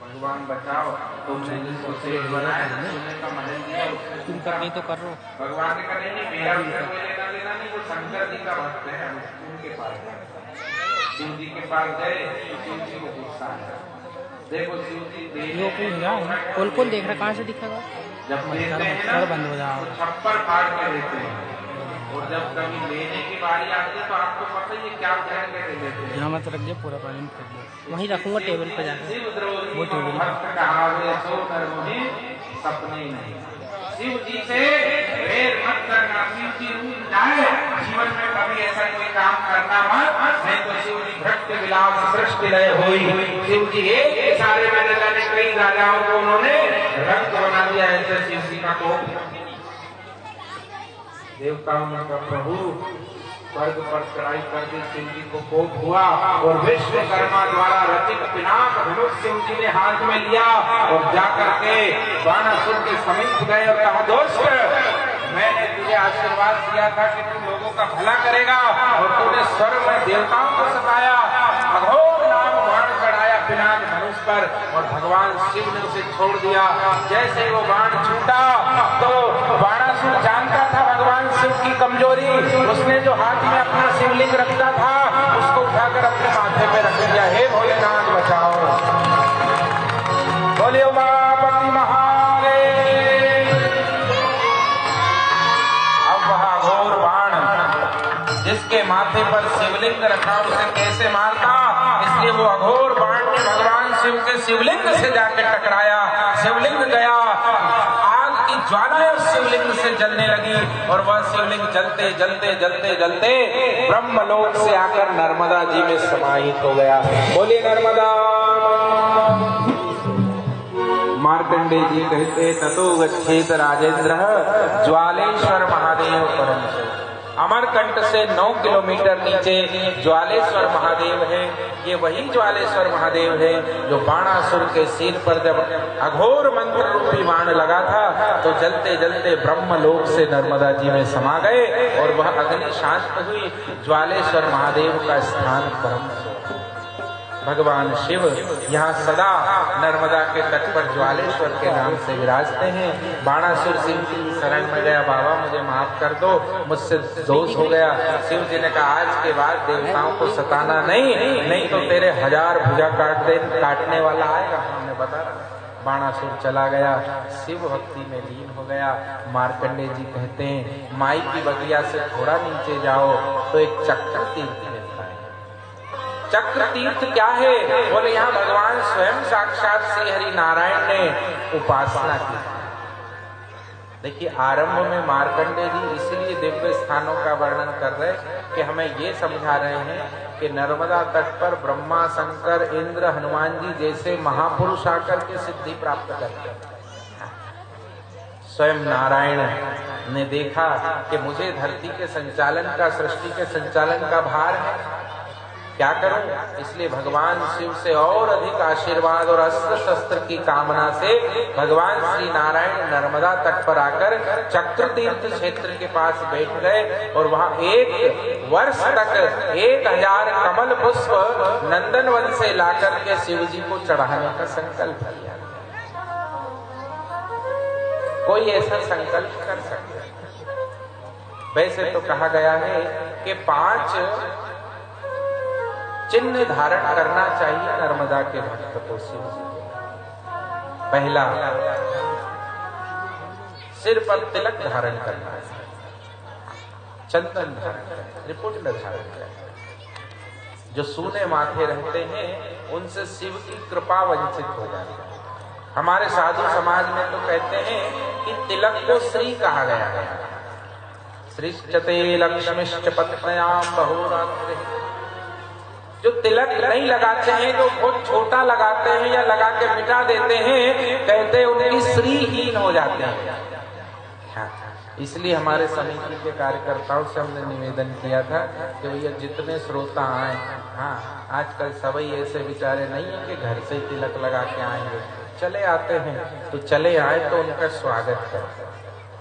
भगवान बचाओ, तुमने जिसको शेष बनाया सोने का महल दिया, तुम करनी तो कर रो। भगवान ने कहा नहीं, मेरा उससे कोई लेना देना नहीं, वो शंकर जी का भक्त है, हम उनके पास गए। शिव जी के पास गए, शिव जी को गुस्सा है, देखो शिव जी कौन कौन देख रहा, कहाँ से दिखेगा? जब देते हैं ना बंद हो जाओ, तो छप्पर फाड़ के देते हैं, और जब कभी लेने की बारी आती है तो आपको पता ही है क्या ध्यान के लेते हैं। यहाँ मत रख दिया, पूरा पानी में फेंक दो, वहीं रखूंगा टेबल पे जाकर। वो टेबल सपने नहीं, शिव जी से वेर मत करना, शिव जी रूठ जाए जीवन में कभी ऐसा कोई काम करना मत, नहीं तो शिव जी भक्त विलास सृष्टि लय हुई। शिव जी एक इशारे में न जाने कई राजाओं को उन्होंने रंग बना दिया, ऐसे शिव जी का कोप। देवताओं ने कहा प्रभु स्वर्ग पर चढ़ाई कर दी, शिव जी को कोप हुआ और विश्वकर्मा द्वारा रचित पिनाक धनुष शिव जी ने हाथ में लिया और जाकर के बाणासुर के समीप गए और कहा दोस्त, मैंने तुझे आशीर्वाद दिया था कि तू लोगों का भला करेगा और तूने स्वर्ग में देवताओं को सताया, अघोर नाम बाण चढ़ाया पिनाक धनुष पर और भगवान शिव ने उसे छोड़ दिया। जैसे वो बाण छूटा तो बाणासुर जानता था भगवान शिव की कमजोरी, उसने जो हाथ में अपना शिवलिंग रखता था उसको उठाकर अपने माथे पे रख दिया, हे भोलेनाथ बचाओ, बोले उमापति महादेव। अब वह घोर बाण जिसके माथे पर शिवलिंग रखा उसे कैसे मारता, इसलिए वो अघोर बाण ने भगवान शिव के शिवलिंग से जाकर टकराया, शिवलिंग गया, आग की ज्वालाएं उस शिवलिंग से जलने लगी और वह शिवलिंग जलते जलते जलते जलते ब्रह्मलोक से आकर नर्मदा जी में समाहित हो गया। बोलिए नर्मदा। मार्कंडे जी कहते ततो गच्छेत राजेंद्र ज्वालेश्वर महादेव परम शिव। अमरकंट से 9 किलोमीटर नीचे ज्वालेश्वर महादेव है। ये वही ज्वालेश्वर महादेव है जो बाणासुर के सिर पर जब अघोर मंत्र रूपी बाण लगा था तो जलते जलते ब्रह्मलोक से नर्मदा जी में समा गए और वह अग्नि शांत हुई। ज्वालेश्वर महादेव का स्थान परम भगवान शिव यहाँ सदा नर्मदा के तट पर ज्वालेश्वर के नाम से विराजते हैं। बाणासुर शिव की शरण में गया, बाबा मुझे माफ कर दो, मुझसे दोष हो गया। शिव जी ने कहा आज के बाद देवताओं को सताना नहीं तो तेरे 1000 भुजा काटने वाला आएगा। हमने बता बाणासुर चला गया, शिव भक्ति में लीन हो गया। मार्कंडे जी कहते हैं माई की बगिया से थोड़ा नीचे जाओ तो एक चक्र तीर्थ मिलता है। चक्र तीर्थ क्या है? बोले यहाँ भगवान स्वयं साक्षात श्री हरि नारायण ने उपासना की। देखिए आरंभ में मार्कंडे जी इसलिए दिव्य स्थानों का वर्णन कर रहे कि हमें ये समझा रहे हैं कि नर्मदा तट पर ब्रह्मा, शंकर, इंद्र, हनुमान जी जैसे महापुरुष आकर के सिद्धि प्राप्त करते हैं। स्वयं नारायण ने देखा कि मुझे धरती के संचालन का, सृष्टि के संचालन का भार है, क्या करूं? इसलिए भगवान शिव से और अधिक आशीर्वाद और अस्त्र शस्त्र की कामना से भगवान श्री नारायण नर्मदा तट पर आकर चक्र तीर्थ क्षेत्र के पास बैठ गए और वहां 1 वर्ष तक 1000 कमल पुष्प नंदनवन से लाकर के शिव जी को चढ़ाने का संकल्प किया। कोई ऐसा संकल्प कर सकता है? वैसे तो कहा गया है कि 5 चिन्ह धारण करना चाहिए नर्मदा के भक्त को शिव जी। पहला, सिर पर तिलक धारण करना है, चंदन धारण करना, त्रिपुंड धारण करना। जो सूने माथे रहते हैं उनसे शिव की कृपा वंचित हो जाती है। हमारे साधु समाज में तो कहते हैं कि तिलक को श्री कहा गया है। श्रीश्चते लक्ष्मीश्च पत्न्याम बहुरात्रे। जो तिलक नहीं लगाते हैं, जो बहुत छोटा लगाते हैं या लगा के मिटा देते हैं, कहते हैं उनकी श्रीहीन हो जाते हैं। इसलिए हमारे समिति के कार्यकर्ताओं से हमने निवेदन किया था कि भैया जितने श्रोता आए, हाँ आजकल सभी ऐसे बेचारे नहीं है कि घर से ही तिलक लगा के आएंगे, चले आते हैं तो चले आए तो उनका स्वागत करें।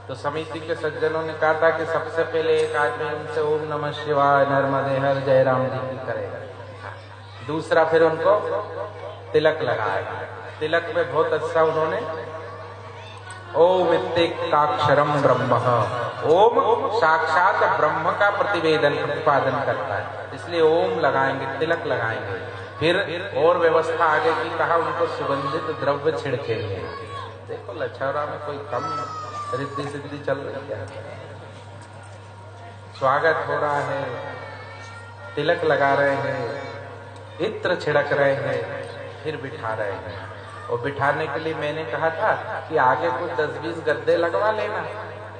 तो समिति के सज्जनों ने कहा था कि सबसे पहले एक आदमी उनसे ओम नमः शिवाय नर्मदे हर जय राम जी की करेगा, दूसरा फिर उनको तिलक लगाएगा। तिलक में बहुत अच्छा उन्होंने ओम इत्तेकाक्षरम ब्रह्म, ओम साक्षात ब्रह्म का प्रतिपादन करता है, इसलिए ओम लगाएंगे, तिलक लगाएंगे। फिर और व्यवस्था आगे की कहा उनको सुगंधित द्रव्य छिड़केंगे। देखो लछौरा में कोई कम रिद्धि सिद्धि चल रही है, स्वागत हो रहा है, तिलक लगा रहे हैं, इत्र छिड़क रहे हैं, फिर बिठा रहे हैं। और बिठाने के लिए मैंने कहा था कि आगे कुछ 10-20 गद्दे लगवा लेना,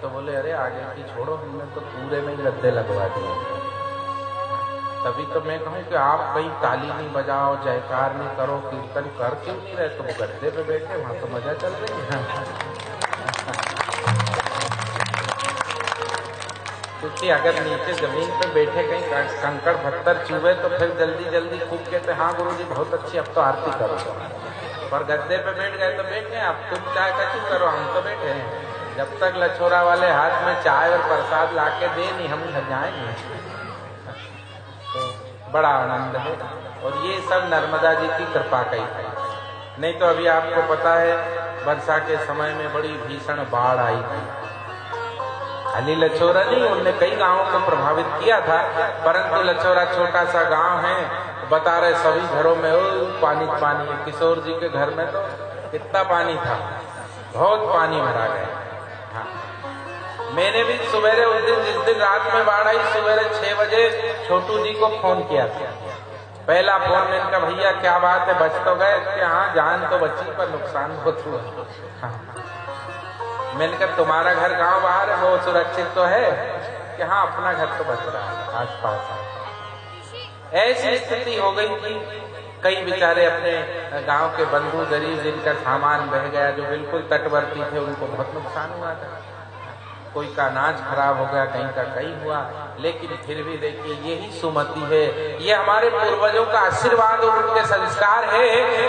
तो बोले अरे आगे की छोड़ो, हमने तो पूरे में ही गद्दे लगवा दिए। तभी तो मैं कहूँ कि आप कहीं ताली नहीं बजाओ, जयकार नहीं करो, कीर्तन कर क्यों नहीं रहे, तो वो गद्दे पे बैठे, वहां तो मजा चल रही है। क्योंकि अगर नीचे जमीन पे बैठे कहीं कंकड़ पत्थर चुभे तो फिर जल्दी जल्दी खूब कहते हाँ गुरुजी बहुत अच्छी, अब तो आरती करो। पर गद्दे पे बैठ गए तो बैठ गए, अब तुम चाय का क्यों करो, हम तो बैठे हैं। जब तक लछोरा वाले हाथ में चाय और प्रसाद लाके दे नहीं, हम जाएंगे। तो बड़ा आनंद है, और ये सब नर्मदा जी की कृपा का ही है। नहीं तो अभी आपको पता है वर्षा के समय में बड़ी भीषण बाढ़ आई थी। खाली लछोरा नहीं, उनने कई गांवों को प्रभावित किया था, परंतु लछोरा छोटा सा गांव है, बता रहे सभी घरों में पानी पानी है। किशोर जी के घर में तो कितना पानी था, बहुत पानी भरा गया। हाँ। मैंने भी सवेरे उस दिन जिस दिन रात में बाढ़ आई, सवेरे 6 बजे छोटू जी को फोन किया था। पहला फोन में इनका भैया क्या बात है, बच तो गए? कि हाँ जान तो बची पर नुकसान बहुत हुआ। हाँ। मैंने कहा तुम्हारा घर गांव बाहर है, वो सुरक्षित तो है? कि हाँ अपना घर तो बच रहा है आस पास। ऐसी स्थिति हो गई थी, कई बेचारे अपने गांव के बंधु गरीब जिनका सामान बह गया, जो बिल्कुल तटवर्ती थे, उनको बहुत नुकसान हुआ था। कोई का अनाज खराब हो गया, कहीं का कहीं हुआ, लेकिन फिर भी देखिए यही सुमति है, ये हमारे पूर्वजों का आशीर्वाद और उनके संस्कार है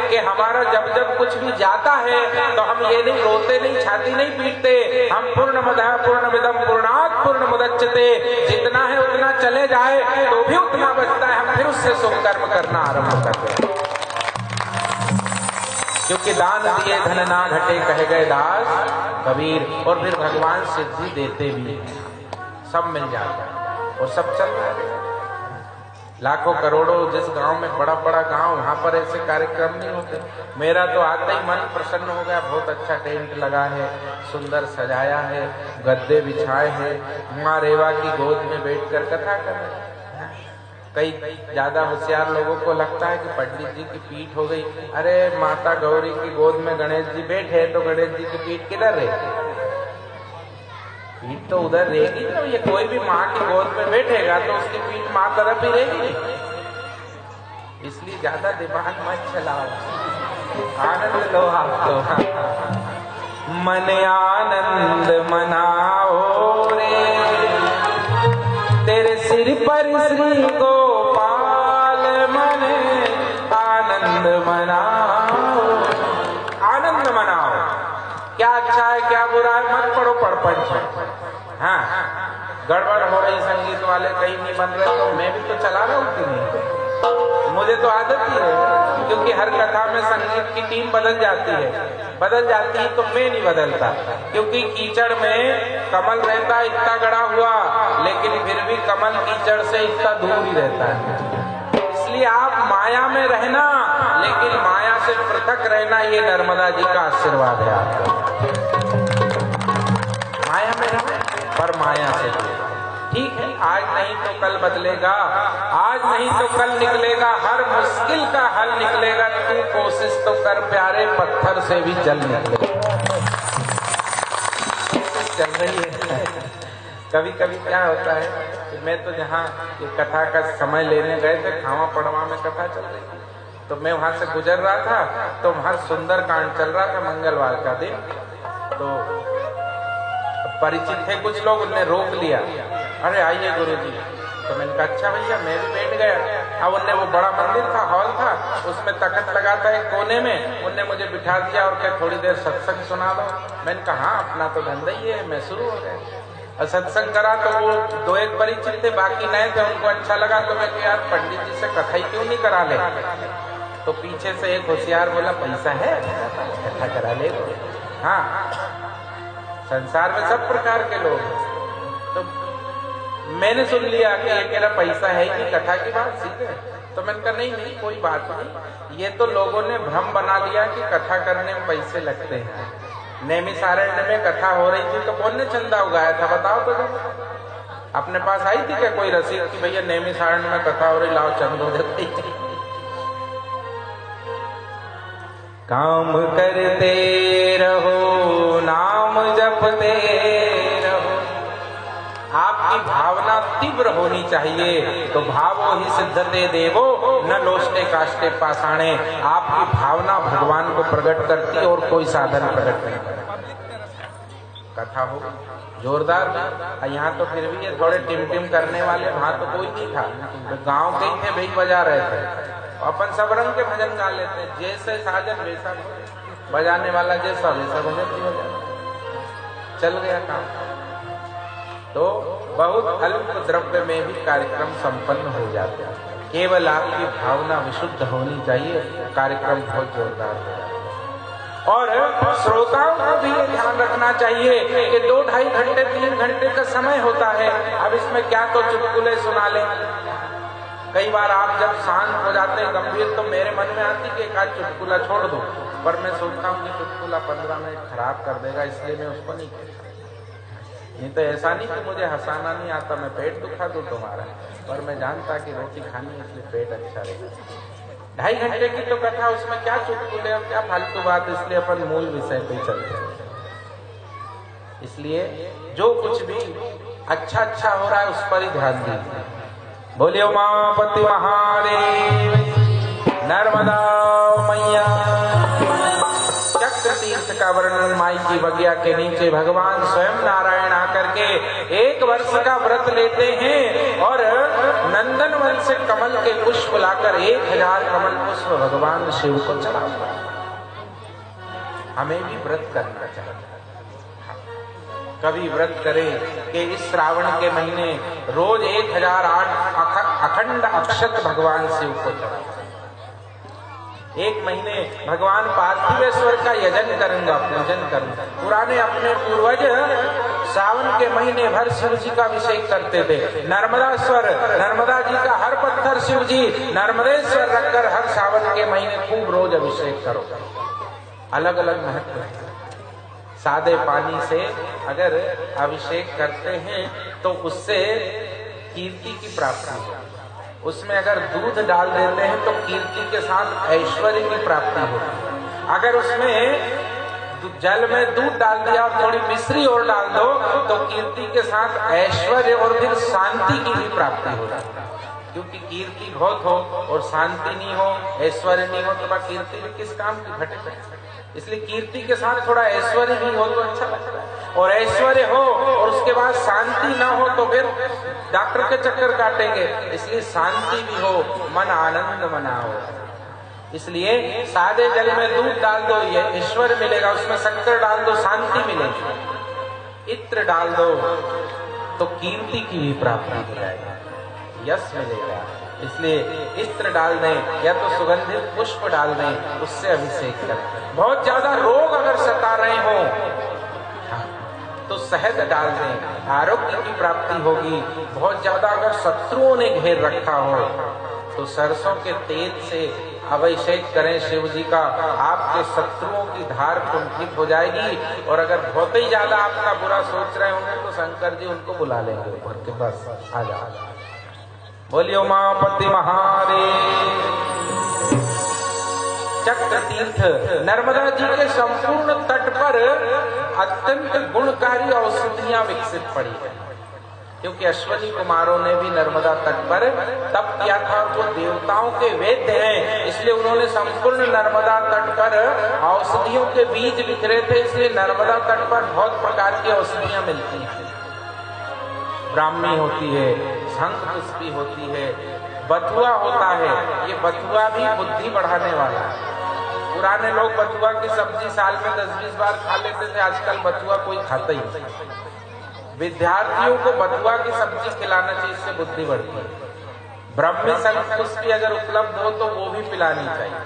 कि हमारा जब जब कुछ भी जाता है तो हम ये नहीं रोते, नहीं छाती नहीं पीटते, हम पूर्णमदः पूर्णमिदं पूर्णात् पूर्णमुदच्यते, जितना है उतना चले जाए तो भी उतना बचता है, हम फिर उससे शुभ कर्म करना आरंभ करते हैं। क्योंकि दान दिए धन ना घटे कहे गए दास कबीर, और फिर भगवान सिद्धि देते भी, सब मिल जाता है और सब चल रहा है। लाखों करोड़ों जिस गांव में बड़ा बड़ा गांव, वहां पर ऐसे कार्यक्रम नहीं होते। मेरा तो आते ही मन प्रसन्न हो गया, बहुत अच्छा टेंट लगा है, सुंदर सजाया है, गद्दे बिछाए हैं, माँ रेवा की गोद में बैठकर कथा कर रहे हैं। कई ज्यादा होशियार लोगों को लगता है कि पंडित जी की पीठ हो गई। अरे माता गौरी की गोद में गणेश जी बैठे तो गणेश जी की पीठ किधर रहेगी? पीठ तो उधर रहेगी ना। ये कोई भी माँ की गोद में बैठेगा तो उसकी पीठ माँ तरफ ही रहेगी। इसलिए ज्यादा दिमाग मत चलाओ, आनंद लो आप तो। मन आनंद मनाओ रे, तेरे सिर पर श्री गोपाल, मन आनंद मनाओ, आनंद मनाओ। क्या अच्छा है क्या बुरा है मत पढ़ो पढ़पंच। हाँ गड़बड़ हो रही, संगीत वाले कहीं नहीं बन रहे, तो मैं भी तो चला रहा हूँ कि नहीं? मुझे तो आदत ही है, क्योंकि हर कथा में संगीत की टीम बदल जाती है तो मैं नहीं बदलता, क्योंकि कीचड़ में कमल रहता है इतना गड़ा हुआ, लेकिन फिर भी कमल कीचड़ से इतना दूर ही रहता है। इसलिए आप माया में रहना, लेकिन माया से पृथक रहना, ये नर्मदा जी का आशीर्वाद है आपको। माया में रहना पर माया से दूर। ठीक है, आज नहीं तो कल बदलेगा, आज नहीं तो कल निकलेगा, हर मुश्किल का हल निकलेगा। तू कोशिश तो कर प्यारे, पत्थर से भी जल निकलेगा। चल रही है। कभी कभी क्या होता है कि मैं तो जहाँ ये कथा का समय लेने गए थे, खावा पड़वा में कथा चल रही थी, तो मैं वहां से गुजर रहा था, तो वहां सुंदर कांड चल रहा था, मंगलवार का दिन। तो परिचित थे कुछ लोग, उनने रोक लिया, अरे आइए गुरुजी। तो मैंने कहा अच्छा भैया, मैं भी बैठ गया। अब उनने वो बड़ा मंदिर था, हॉल था, उसमें तखत लगा था एक कोने में, उनने मुझे बिठा दिया और क्या थोड़ी देर सत्संग सुना दो। मैंने कहा हाँ, अपना तो धंधा ही है, मैं शुरू हो गया और सत्संग करा। तो वो 2-1 परिचित थे, बाकी नए थे, उनको अच्छा लगा। तो मैं यार पंडित जी से कथा ही क्यों नहीं करा ले। तो पीछे से एक होशियार बोला पैसा है, कथा करा ले। हाँ, संसार में सब प्रकार के लोग हैं। तो मैंने सुन लिया कि ये कह रहा पैसा है ही नहीं, कथा की बात सीधे। तो मैंने कहा नहीं कोई बात नहीं, ये तो लोगों ने भ्रम बना लिया कि कथा करने में पैसे लगते हैं। नैमिषारण्य में कथा हो रही थी तो कौन ने चंदा उगाया था बताओ तो। अपने पास आई थी क्या कोई रसीद कि भैया नैमिषारण्य में कथा हो रही, लाओ चंदो देते। काम करते रहो, नाम जपते रहो। आपकी भावना तीव्र होनी चाहिए। तो भावो ही सिद्धते देवो न लोष्टे काष्टे पाषाणे। आपकी भावना भगवान को प्रकट करती है और कोई साधन प्रकट नहीं करता। कथा हो जोरदार, यहाँ तो फिर भी ये थोड़े टिम करने वाले, वहां तो कोई नहीं था, तो गांव के ही थे, भेज बजा रहे थे। अपन सब रंग के भजन गा लेते हैं, जैसे साजन वैसा बजाने वाला, जैसा वैसा भजन भी बजा, चल गया काम। तो बहुत अल्प द्रव्य में भी कार्यक्रम संपन्न हो जाते हैं। केवल आपकी भावना विशुद्ध होनी चाहिए, कार्यक्रम बहुत जोरदार हो जाता है। और श्रोताओं को भी ये ध्यान रखना चाहिए कि 2-2.5 घंटे 3 घंटे का समय होता है। अब इसमें क्या तो चुटकुले सुना लें। कई बार आप जब शांत हो जाते हैं गंभीर, तो मेरे मन में आती कि एक आध चुटकुला छोड़ दो, पर मैं सोचता हूँ कि चुटकुला 15 मिनट खराब कर देगा, इसलिए मैं उसको नहीं कहता। नहीं तो ऐसा नहीं कि मुझे हंसाना नहीं आता, मैं पेट दुखा दूं तुम्हारा, पर मैं जानता कि रोटी खानी है इसलिए पेट अच्छा रहेगा। 2.5 घंटे की तो कथा, उसमें क्या चुटकुले और क्या फालतू बात, इसलिए अपन मूल विषय पे चलते हैं। इसलिए जो कुछ भी अच्छा हो रहा है उस पर ही ध्यान दीजिए। बोलिए उमापति महादेव, नर्मदा मैया। चक्र तीर्थ का वर्णन माई की बगिया के नीचे भगवान स्वयं नारायण आकर के 1 वर्ष का व्रत लेते हैं और नंदन वन से कमल के पुष्प लाकर 1000 कमल पुष्प भगवान शिव को चढ़ाते। हमें भी व्रत करना चाहिए। कभी व्रत करें कि इस श्रावण के महीने रोज 1008 अखंड अक्षत भगवान शिव को चढ़ाते। 1 महीने भगवान पार्थिवेश्वर का यजन करूंगा, पूजन करूंगा। पुराने अपने पूर्वज सावन के महीने भर शिव जी का अभिषेक करते थे। नर्मदाश्वर, नर्मदा जी का हर पत्थर शिव जी नर्मदेश्वर रखकर हर सावन के महीने खूब रोज अभिषेक करो। अलग अलग महत्व है। सादे पानी से अगर अभिषेक करते हैं तो उससे कीर्ति की प्राप्ति होती है। उसमें अगर दूध डाल देते हैं तो कीर्ति के साथ ऐश्वर्य की प्राप्ति होती है। अगर उसमें जल में दूध डाल दिया और थोड़ी मिश्री और डाल दो तो कीर्ति के साथ ऐश्वर्य और फिर शांति की भी प्राप्ति हो जाती है। क्योंकि कीर्ति बहुत हो और शांति नहीं हो, ऐश्वर्य नहीं हो, तो कीर्ति भी किस काम की घटे। इसलिए कीर्ति के साथ थोड़ा ऐश्वर्य भी हो तो अच्छा लगता है। और ऐश्वर्य हो और उसके बाद शांति ना हो तो फिर डॉक्टर के चक्कर काटेंगे। इसलिए शांति भी हो, मन आनंद मनाओ। इसलिए सादे जल में दूध डाल दो, ये ऐश्वर्य मिलेगा। उसमें शक्कर डाल दो, शांति मिलेगी। इत्र डाल दो तो कीर्ति की भी प्राप्ति हो जाएगी, यश मिलेगा। इसलिए इत्र डाल दें या तो सुगंधित पुष्प डाल दें, उससे अभिषेक करें। बहुत ज्यादा रोग अगर सता रहे हो तो शहद डाल दें, आरोग्य की प्राप्ति होगी। बहुत ज्यादा अगर शत्रुओं ने घेर रखा हो तो सरसों के तेल से अभिषेक करें शिव जी का। आपके शत्रुओं की धार कुंठित हो जाएगी। और अगर बहुत ही ज्यादा आपका बुरा सोच रहे होंगे तो शंकर जी उनको बुला लेंगे ऊपर के, बस आ जाओ। बोलिए उमापति महादेव। चक्र तीर्थ नर्मदा जी के संपूर्ण तट पर अत्यंत गुणकारी औषधियां विकसित पड़ी है। क्योंकि अश्वनी कुमारों ने भी नर्मदा तट पर तप किया था और वो देवताओं के वेद्य हैं, इसलिए उन्होंने संपूर्ण नर्मदा तट पर औषधियों के बीज बिखरे थे। इसलिए नर्मदा तट पर बहुत प्रकार की औषधियां मिलती हैं। ब्राह्मी होती है, शंख पुष्पी होती है, बथुआ होता है। ये बथुआ भी बुद्धि बढ़ाने वाला है। पुराने लोग बथुआ की सब्जी साल में 10-20 बार खा लेते थे, आजकल बथुआ कोई खाता ही नहीं। विद्यार्थियों को बथुआ की सब्जी खिलाना चाहिए, इससे बुद्धि बढ़ती है। ब्राह्मी शंख पुष्पी अगर उपलब्ध हो तो वो भी पिलानी चाहिए।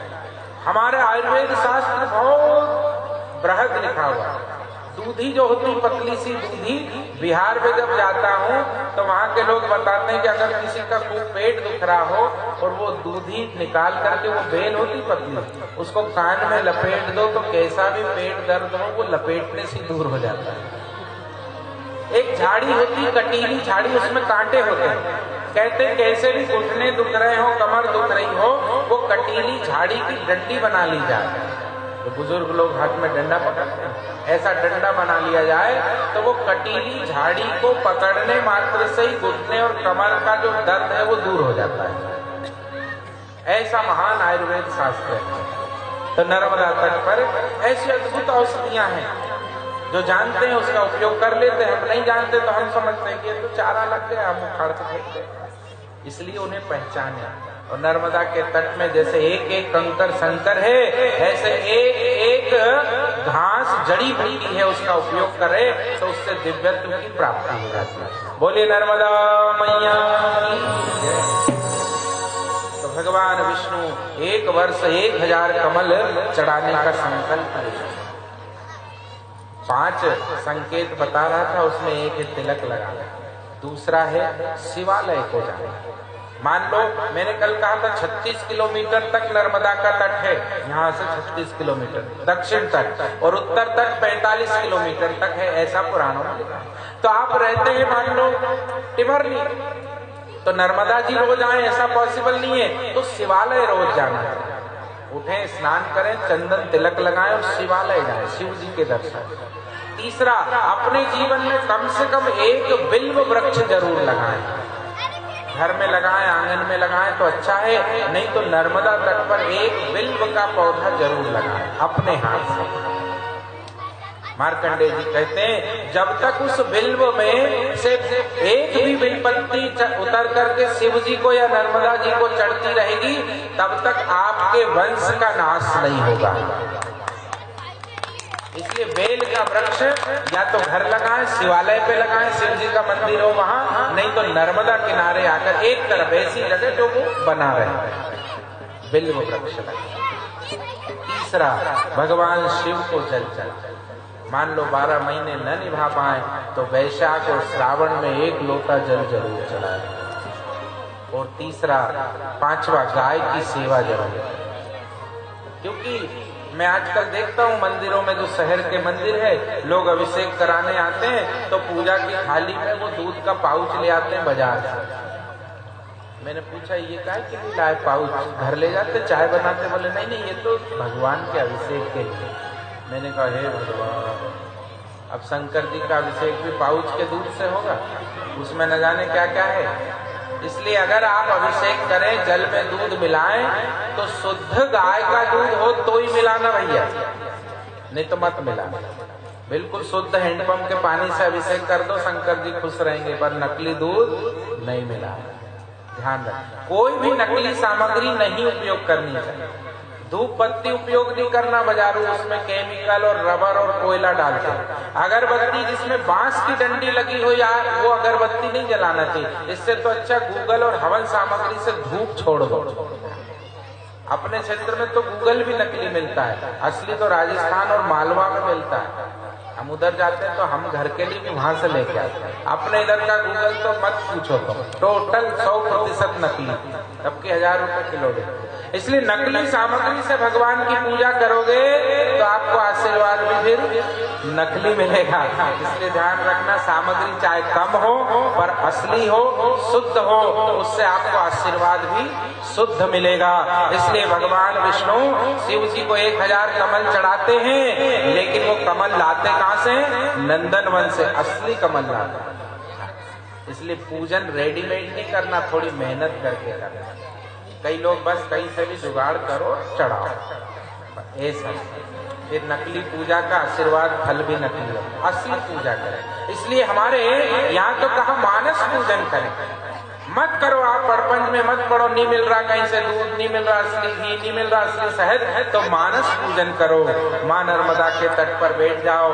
हमारे आयुर्वेद शास्त्र बहुत बृहद लिखा हुआ है। दूधी जो होती पतली सी दूधी, बिहार में जब जाता हूँ तो वहाँ के लोग बताते हैं कि अगर किसी का खूब पेट दुख रहा हो और वो दूधी निकाल करके, वो बेल होती पतली, उसको कान में लपेट दो तो कैसा भी पेट दर्द हो वो लपेटने से दूर हो जाता है। एक झाड़ी होती कटीली झाड़ी, उसमें कांटे होते हैं। कहते हैं कैसे भी घुटने दुख रहे हो, कमर दुख रही हो, वो कटीली झाड़ी की डंडी बना ली जाए। तो बुजुर्ग लोग हाथ में डंडा पकड़ते हैं, ऐसा डंडा बना लिया जाए तो वो कटीली झाड़ी को पकड़ने मात्र से ही घुटने और कमर का जो दर्द है वो दूर हो जाता है। ऐसा महान आयुर्वेद शास्त्र है। तो नर्मदा तट पर ऐसी अद्भुत औषधियां हैं, जो जानते हैं उसका उपयोग कर लेते हैं। हम नहीं जानते तो हम समझते हैं कि ये तो चारा लग गया, हम उखाड़ के फेंकते हैं। इसलिए उन्हें पहचाने। और नर्मदा के तट में जैसे एक एक कंकर संकर है, ऐसे एक एक घास जड़ी बूटी है, उसका उपयोग करे तो उससे दिव्यत्व की प्राप्ति हो जाती है। बोलिए नर्मदा मैया की। तो भगवान विष्णु एक वर्ष 1000 कमल चढ़ाने का संकल्प लिया। 5 संकेत बता रहा था, उसमें एक है तिलक लगाना, दूसरा है शिवालय को जाना। मान लो मैंने कल कहा था 36 किलोमीटर तक नर्मदा का तट है, यहाँ से 36 किलोमीटर दक्षिण तक, और उत्तर तक 45 किलोमीटर तक है, ऐसा पुराणों में लिखा। तो आप रहते हैं मान लो टिमरनी, तो नर्मदा जी रोज आए ऐसा पॉसिबल नहीं है, तो शिवालय रोज जाना है। उठें, स्नान करें, चंदन तिलक लगाएं और शिवालय जाएं, शिव जी के दर्शन। तीसरा, अपने जीवन में कम से कम एक बिल्व वृक्ष जरूर लगाएं। घर में लगाएं, आंगन में लगाएं तो अच्छा है, नहीं तो नर्मदा तट पर एक बिल्व का पौधा जरूर लगाएं अपने हाथ से। मार्कंडेय जी कहते हैं जब तक उस बिल्व में से एक भी बिलपत्ती उतर करके शिव जी को या नर्मदा जी को चढ़ती रहेगी, तब तक आपके वंश का नाश नहीं होगा। इसलिए बेल का वृक्ष या तो घर लगाएं, शिवालय पे लगाएं, शिव जी का मंदिर हो वहां, नहीं तो नर्मदा किनारे आकर एक तरफ ऐसी जगह जो वो बना रहे, बिल्व वृक्ष लगाएं। तीसरा, भगवान शिव को जल चढ़ाएं। मान लो 12 महीने न निभा पाए तो वैशाख और श्रावण में 1 लोटा जल जरूर चढ़ाएं। और तीसरा, 5वां, गाय की सेवा जरूर। क्योंकि मैं आजकल देखता हूँ मंदिरों में, जो शहर के मंदिर है, लोग अभिषेक कराने आते हैं तो पूजा की थाली में वो दूध का पाउच ले आते हैं बाजार से। मैंने पूछा ये क्या है कि नहीं लाए पाउच, घर ले जाते चाय बनाते? बोले नहीं नहीं, ये तो भगवान के अभिषेक के लिए। मैंने कहा हे भगवान, अब शंकर जी का अभिषेक भी पाउच के दूध से होगा, उसमें न जाने क्या क्या है। इसलिए अगर आप अभिषेक करें, जल में दूध मिलाएं तो शुद्ध गाय का दूध हो तो ही मिलाना भैया, नहीं तो मत मिलाना। बिल्कुल शुद्ध हैंडपंप के पानी से अभिषेक कर दो, शंकर जी खुश रहेंगे, पर नकली दूध नहीं मिलाना। ध्यान रखें, कोई भी नकली सामग्री नहीं उपयोग करनी चाहिए। धूप बत्ती उपयोग नहीं करना बाजारू, उसमें केमिकल और रबर और कोयला डालते हैं। अगरबत्ती जिसमें बांस की डंडी लगी हो यार, वो अगरबत्ती नहीं जलाना चाहिए। इससे तो अच्छा गूगल और हवन सामग्री से धूप छोड़ दो। अपने क्षेत्र में तो गूगल भी नकली मिलता है, असली तो राजस्थान और मालवा में मिलता है। हम उधर जाते हैं तो हम घर के लिए भी वहां से लेके आते हैं। अपने इधर का गूगल तो मत पूछो, तो टोटल 100% नकली, तब 1000 रुपए किलो देते। इसलिए नकली सामग्री से भगवान की पूजा करोगे तो आपको आशीर्वाद भी फिर नकली मिलेगा। इसलिए ध्यान रखना, सामग्री चाहे कम हो पर असली हो, शुद्ध हो, उससे आपको आशीर्वाद भी शुद्ध मिलेगा। इसलिए भगवान विष्णु शिव जी को 1000 कमल चढ़ाते हैं, लेकिन वो कमल लाते कहां से? नंदन वन से असली कमल लाते। इसलिए पूजन रेडीमेड नहीं करना, थोड़ी मेहनत करके करना। कई लोग बस कहीं से भी जुगाड़ करो चढ़ाओ, ऐसा। फिर नकली पूजा का आशीर्वाद फल भी नकली हो, असली पूजा करें। इसलिए हमारे यहाँ तो कहा मानस पूजन करें, मत करो आप पड़पंज में मत पड़ो, नहीं मिल रहा कहीं से दूध, नहीं मिल रहा असली घी, नहीं मिल रहा असली शहद है, तो मानस पूजन करो। माँ नर्मदा के तट पर बैठ जाओ,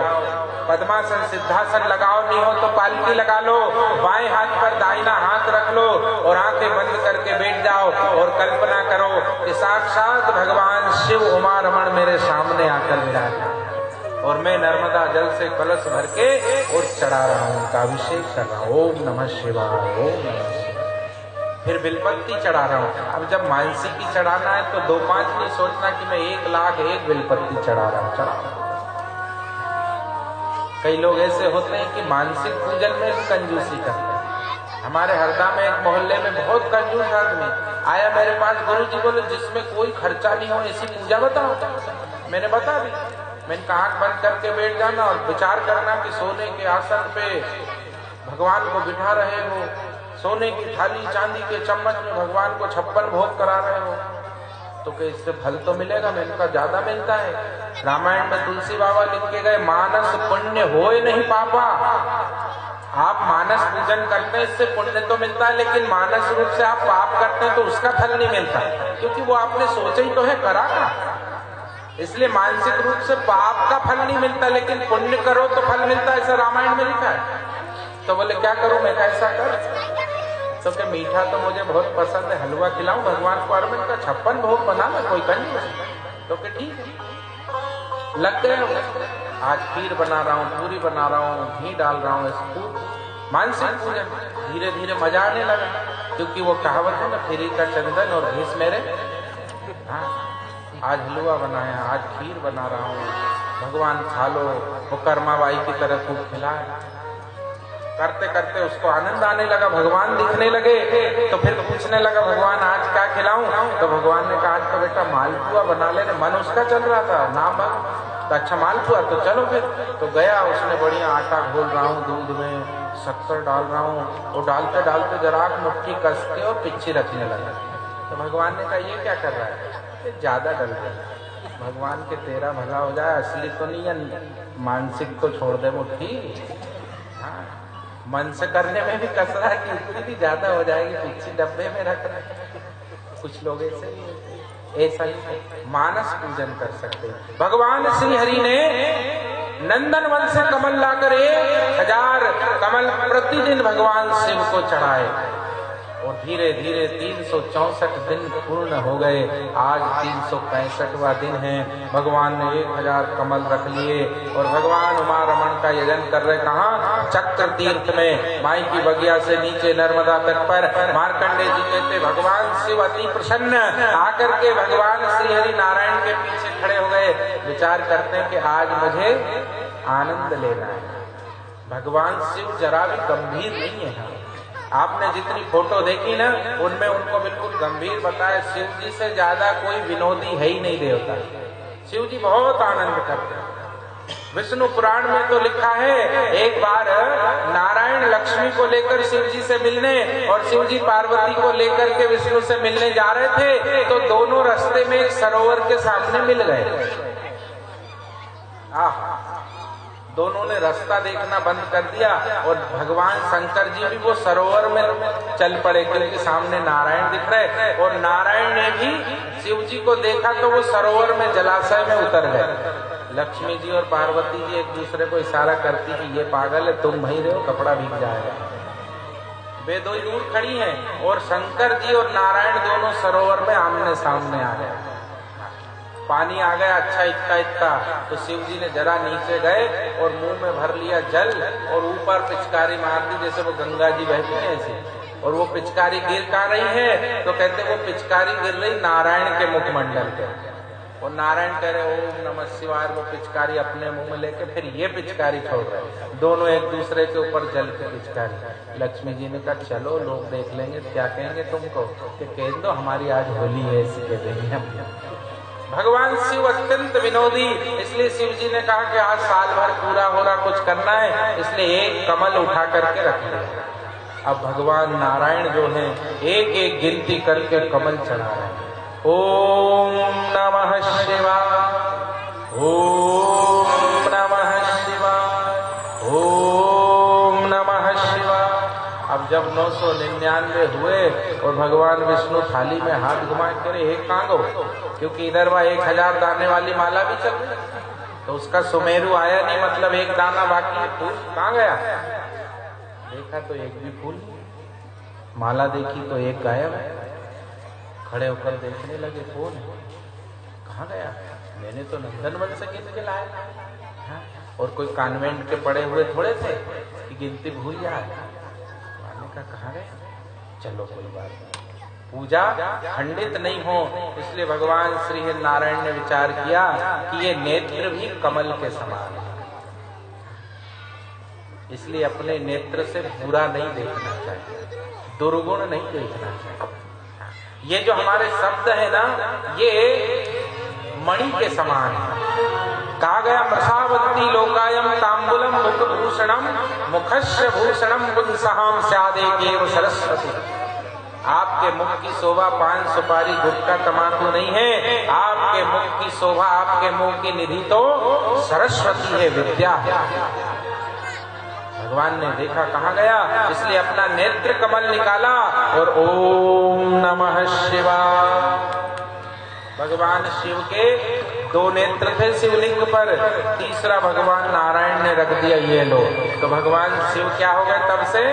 पद्मासन सिद्धासन लगाओ, नहीं हो तो पालकी लगा लो, बाएं हाथ पर दाहिना हाथ रख लो और आंखें बंद करके बैठ जाओ और कल्पना करो कि साक्षात भगवान शिव उमा रमण मेरे सामने आकर विराज और मैं नर्मदा जल से कलश भर के और चढ़ा रहा हूँ, उनका अभिषेक कर रहा हूँ। ओम नमः शिवाय, ओम नमः शिवाय। फिर बिलपत्ती चढ़ा रहा हूँ। अब जब मानसी की चढ़ाना है तो 2-5 नहीं सोचना कि मैं 1,00,001 बिलपत्ती चढ़ा रहा हूँ, चढ़ा। कई लोग ऐसे होते हैं कि मानसिक पूजन में भी कंजूसी करते हैं। हमारे हरदा में एक मोहल्ले में बहुत कंजूस आदमी आया मेरे पास, गुरुजी बोले जिसमें कोई खर्चा नहीं हो ऐसी पूजा बताओ। मैंने बता दी। मैंने कहा आंख बंद करके बैठ जाना और विचार करना कि सोने के आसन पे भगवान को बिठा रहे हो, सोने की थाली चांदी के चम्मच में भगवान को 56 भोग करा रहे हो, तो कि इससे फल तो मिलेगा। मैंने कहा ज्यादा मिलता है। रामायण में तुलसी बाबा लिख के गए, मानस पुण्य होए नहीं पापा। आप मानस पूजन करते हैं इससे पुण्य तो मिलता है, लेकिन मानस रूप से आप पाप करते हैं तो उसका फल नहीं मिलता, क्योंकि वो आपने सोचा ही तो है, करा का। इसलिए मानसिक रूप से पाप का फल नहीं मिलता, लेकिन पुण्य करो तो फल मिलता है, ऐसा रामायण में लिखा है। तो बोले क्या करूं मैं, कैसा कर? तो क्या मीठा तो मुझे बहुत पसंद है, हलवा खिलाऊं भगवान को? अर्जुन का 56 भोग बना मैं, कोई कंजूस? तो क्या ठीक है, लग गए। आज खीर बना रहा हूँ, पूरी बना रहा हूँ, घी डाल रहा हूँ, खूब मानसिक पूजन। धीरे धीरे मजा आने लगा, क्योंकि वो कहावत है ना, फिरी का चंदन और घीस मेरे। हाँ, आज हलवा बनाया, आज खीर बना रहा हूँ, भगवान खा लो। वो कर्माबाई की तरह खूब खिलाए। करते करते उसको आनंद आने लगा, भगवान दिखने लगे। तो फिर पूछने लगा भगवान आज क्या खिलाऊं? तो भगवान ने कहा आज तो बेटा मालपुआ बना ले। मन उसका चल रहा था, नाम तो अच्छा मालपुआ, तो चलो फिर। तो गया, उसने बढ़िया आटा घोल रहा हूँ, दूध में शक्कर डाल रहा हूँ, वो डालते डालते जरा मुट्ठी कस के और पिच्ची रखने लगा। तो भगवान ने कहा ये क्या कर रहा है? ज्यादा डल गया। भगवान के तेरा भला हो जाए, असली तो नहीं है, मानसिक तो छोड़ दे मुट्ठी। हाँ, मन से करने में भी कसरा है कि उतनी भी ज्यादा हो जाएगी, पिच्ची डब्बे में रख रहे। कुछ लोग ऐसा ही मानस पूजन कर सकते हैं। भगवान श्री हरि ने नंदन वन से कमल लाकर 1000 कमल प्रतिदिन भगवान शिव को चढ़ाए और धीरे धीरे 364 दिन पूर्ण हो गए। आज 365वां दिन है। भगवान ने 1000 कमल रख लिए और भगवान उमा रमण का यजन कर रहे। कहाँ? चक्र तीर्थ में, माई की बगिया से नीचे नर्मदा तट पर। मार्कंडे जी कहते भगवान शिव अति प्रसन्न आकर के भगवान श्री हरि नारायण के पीछे खड़े हो गए। विचार करते हैं कि आज मुझे आनंद लेना है। भगवान शिव जरा भी गंभीर नहीं है। आपने जितनी फोटो देखी ना, उनमें उनको बिल्कुल गंभीर बताया। शिव जी से ज्यादा कोई विनोदी है ही नहीं देवता। शिव जी बहुत आनंद करते हैं। विष्णु पुराण में तो लिखा है, एक बार नारायण लक्ष्मी को लेकर शिव जी से मिलने और शिव जी पार्वती को लेकर के विष्णु से मिलने जा रहे थे, तो दोनों रास्ते में एक सरोवर के सामने मिल गए। दोनों ने रास्ता देखना बंद कर दिया और भगवान शंकर जी भी वो सरोवर में चल पड़े, क्योंकि सामने नारायण दिख रहे। और नारायण ने भी शिव जी को देखा तो वो सरोवर में जलाशय में उतर गए। लक्ष्मी जी और पार्वती जी एक दूसरे को इशारा करती कि ये पागल है, तुम वहीं रहो, कपड़ा भीग जाएगा। वे दो दूर खड़ी हैं और शंकर जी और नारायण दोनों सरोवर में आमने सामने आ गए। पानी आ गया, अच्छा इतना इतना। तो शिव जी ने जरा नीचे गए और मुंह में भर लिया जल और ऊपर पिचकारी मार दी, जैसे वो गंगा जी बहती है ऐसे। और वो पिचकारी गिर कहाँ रही है? तो कहते वो पिचकारी गिर रही नारायण के मुखमंडल पे। और नारायण कह रहे ओम नमः शिवाय, वो पिचकारी अपने मुंह में लेके फिर ये पिचकारी छोड़ रहे। दोनों एक दूसरे के ऊपर जल के पिचकारी। लक्ष्मी जी ने कहा चलो लोग देख लेंगे, क्या कहेंगे तुमको? कि कह दो हमारी आज होली है, इसके देंगे हम। भगवान शिव अत्यंत विनोदी, इसलिए शिव जी ने कहा कि आज साल भर पूरा हो रहा कुछ करना है, इसलिए एक कमल उठा करके रख लिया। अब भगवान नारायण जो हैं एक एक गिनती करके कमल चढ़ा रहे हैं। ओम नमः शिवाय, ओम नमः शिवाय, ओम नमः शिवाय। अब जब 999 हुए और भगवान विष्णु थाली में हाथ घुमा के एक कांगो, क्योंकि इधर वह 1000 दाने वाली माला भी चल रही, तो उसका सुमेरु आया नहीं, मतलब एक दाना बाकी फूल कहाँ गया। देखा तो एक भी फूल नहीं, माला देखी तो एक गायब है। खड़े होकर देखने लगे कौन है, कहाँ गया, मैंने तो नंदनवन से गिन के लाया। हाँ? और कोई कॉन्वेंट के पड़े हुए थोड़े थे कि गिनती भूल जाए। मैंने कहा कहाँ गए, चलो कोई बात नहीं, पूजा खंडित नहीं हो, इसलिए भगवान श्री नारायण ने विचार किया कि ये नेत्र भी कमल के समान है, इसलिए अपने नेत्र से बुरा नहीं देखना चाहिए, दुर्गुण नहीं देखना चाहिए। ये जो हमारे शब्द है ना, ये मणि के समान है। कहा गया मृषावती लोकायम तांबुलम मुखभूषणम मुखस्य भूषणम पुंसहाम स्यादेकेव सरस्वती। आपके मुख की शोभा पान सुपारी गुटखा तमाकू नहीं है, आपके मुख की शोभा, आपके मुंह की निधि तो सरस्वती है, विद्या है। भगवान ने देखा कहाँ गया, इसलिए अपना नेत्र कमल निकाला और ओम नमः शिवाय। भगवान शिव के 2 नेत्र थे शिवलिंग पर, तीसरा भगवान नारायण ने रख दिया, ये लो। तो भगवान शिव क्या हो गए, तब से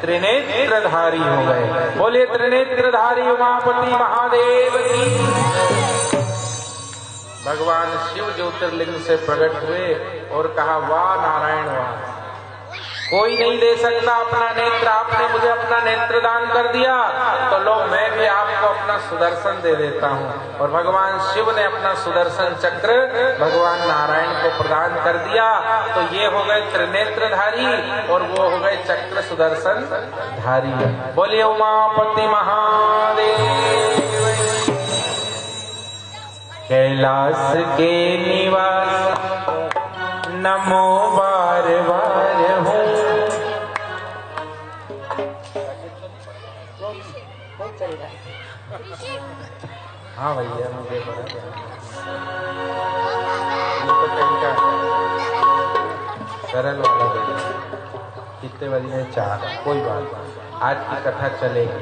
त्रिनेत्रधारी हो गए। बोलिए त्रिनेत्रधारी उमापति महादेव की। भगवान शिव ज्योतिर्लिंग से प्रकट हुए और कहा वाह नारायण वाह, कोई नहीं दे सकता अपना नेत्र, आपने मुझे अपना नेत्र दान कर दिया, तो लो मैं भी आपको अपना सुदर्शन दे देता हूँ। और भगवान शिव ने अपना सुदर्शन चक्र भगवान नारायण को प्रदान कर दिया। तो ये हो गए त्रिनेत्रधारी और वो हो गए चक्र सुदर्शन धारी। बोलिए उमापति महादेव। कैलाश के निवास नमो बार बार हूँ। हाँ भैया मुझे बड़ा तो कहीं का सरल वाला भैया, कितने बजे 4, कोई बात नहीं, आज की कथा चलेगी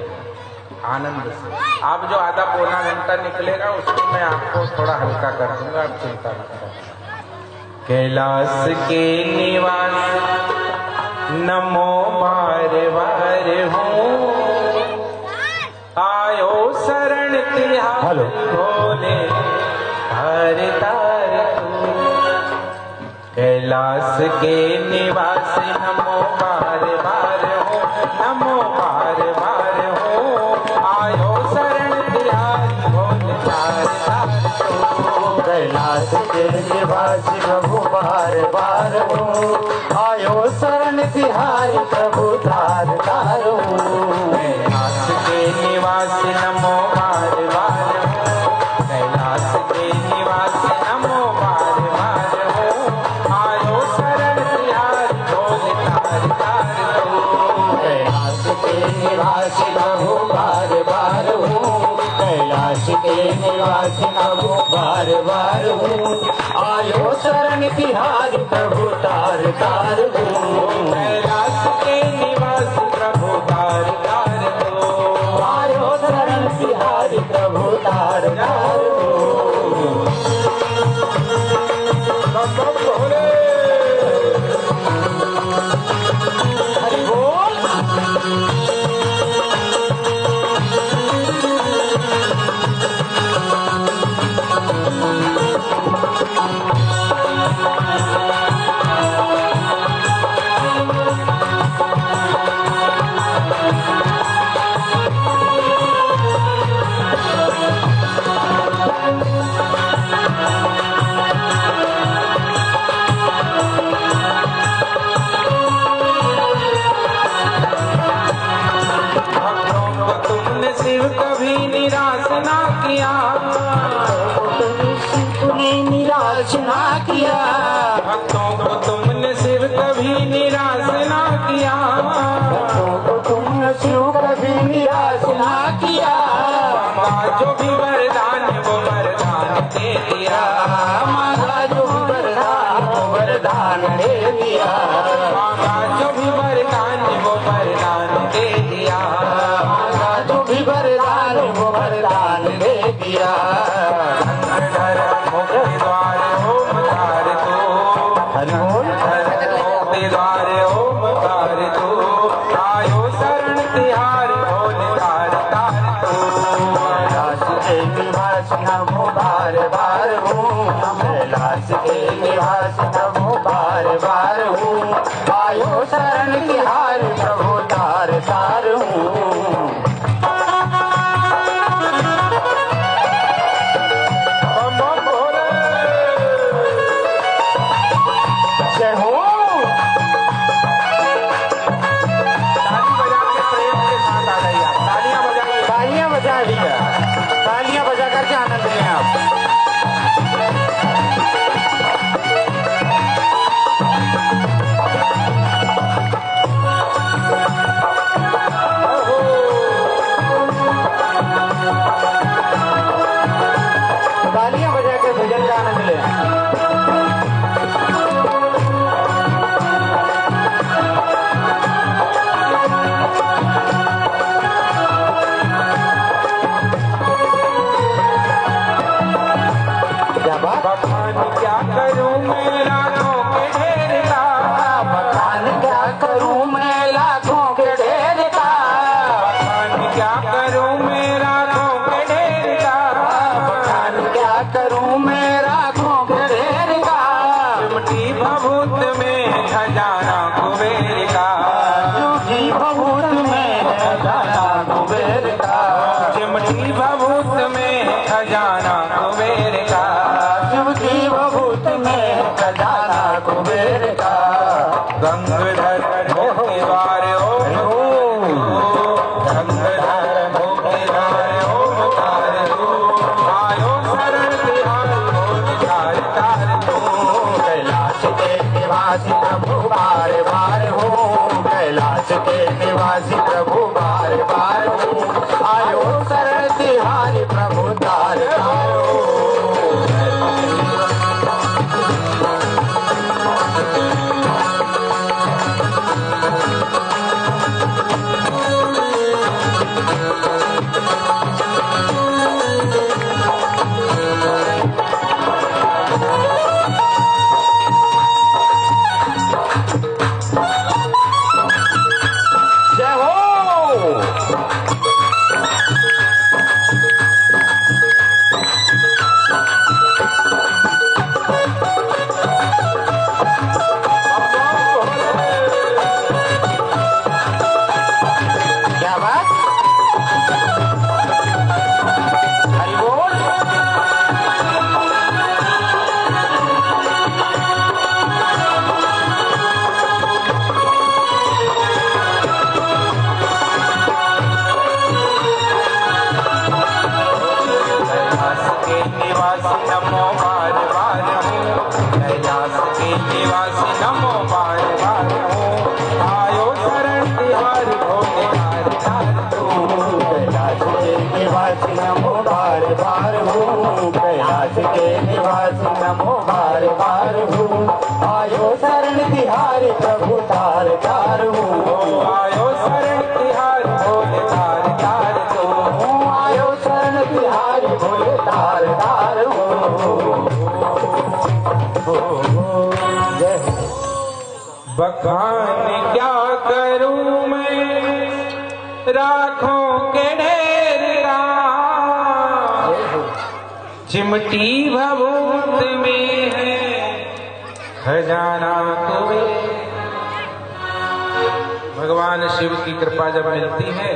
आनंद से। आप जो आधा पौना घंटा निकलेगा उसको मैं आपको थोड़ा हल्का कर दूंगा, आप चिंता न करें। कैलाश के निवास नमो बार बार हूँ, आयो शरण तिहारी भोले तार तार तू। कैलाश के निवास नमो बार बार हूँ, नमो बार बार हूँ, आयो शरण तिहारी भोले तार तार तू। कैलाश के निवास प्रभु बार बार हूँ, आयो शरण तिहारी प्रभु तार तार हूँ। कैलाश के निवास नमो बार बार हूँ, कैलाश के निवास नमो बार बार हूँ, आयो शरण तिहारी भोले तार तार तू। कैलाश के निवास प्रभु बार बार हूँ, कैलाश के निवास प्रभु बार बार हूँ, आयो शरण तिहारी प्रभु तार तार हूँ। कैलाश के निवास प्रभु तार तार तू, आयो शरण तिहारी प्रभु तार तार हूँ। भोले हरि बोल। निराश ना किया, भक्तों को तुमने सिर्फ कभी निराश ना किया, भक्तों को तुम शिव कभी निराश ना किया। मांगा जो भी वरदान वो वरदान दे दिया। मांगा जो भी वरदान वो वरदान दे दिया। मांगा जो भी वरदान वो वरदान दे दिया। मांगा जो भी वरदान वो वरदान दे दिया। धर मुक्ति द्वार ओमकार तो, हरि बोल। मुक्ति द्वार ओमकार तो, आयो शरण तिहार भोले तार तार तो। कैलाश के निवास नमो बार बार हूँ। कैलाश के निवास नमो बार बार हूँ। आयो शरण तिहार प्रभु तार तार हूँ। बम बम भोले। जय हो। ताली बजा के प्रेम के साथ आ जाइए आप। तालियां बजाइए। तालियां बजा दिया। तालियां बजा करके आनंद लें आप। तालियां बजा के भजन का आनंद लें। क्या बात। बखान क्या करूं मैं लाखों के ढेर का। बखान क्या करूं मैं लाखों के ढेर का। बखान क्या करूं मैं लाखों के ढेर का। बखान क्या करूं मैं लाखों के ढेर का। चिमटी भभूत में खजाना कुबेर का। झूठी भभूत में खजाना कुबेर का। चिमटी भभूत में खजाना कुबेर का। झूठी भभूत में खजाना कुबेर का। गंगाधर मुक्ति द्वार ओम। गंगाधर मुक्ति द्वार ओमकार तो, आयो शरण तिहार भोले तार तार तो। कैलाश के निवासी प्रभु बार बार हूँ। कैलाश के निवासी प्रभु बार बार हूँ। आयो शरण तिहारी प्रभु तार तार हूँ। जय हो। क्या बात। हरि बोल। कैलाश के निवासी नमो बार बार हूँ। कैलाश के निवासी नमो बार बार हूँ। आयो शरण तिहार भोले तार तार तो। कैलाश के निवासी नमो बार बार हूँ। कैलाश के निवासी नमो बार बार हूँ। आयो शरण तिहारी प्रभु तार तार हूँ। आयो शरण तिहार भोले तार तार तो। आयो शरण तिहारी भोले तार तार हूँ। जय हो। बखान क्या करूं मैं राखों के ढेर का। चिमटी भभूत में है खजाना कुबेर। भगवान शिव की कृपा जब मिलती है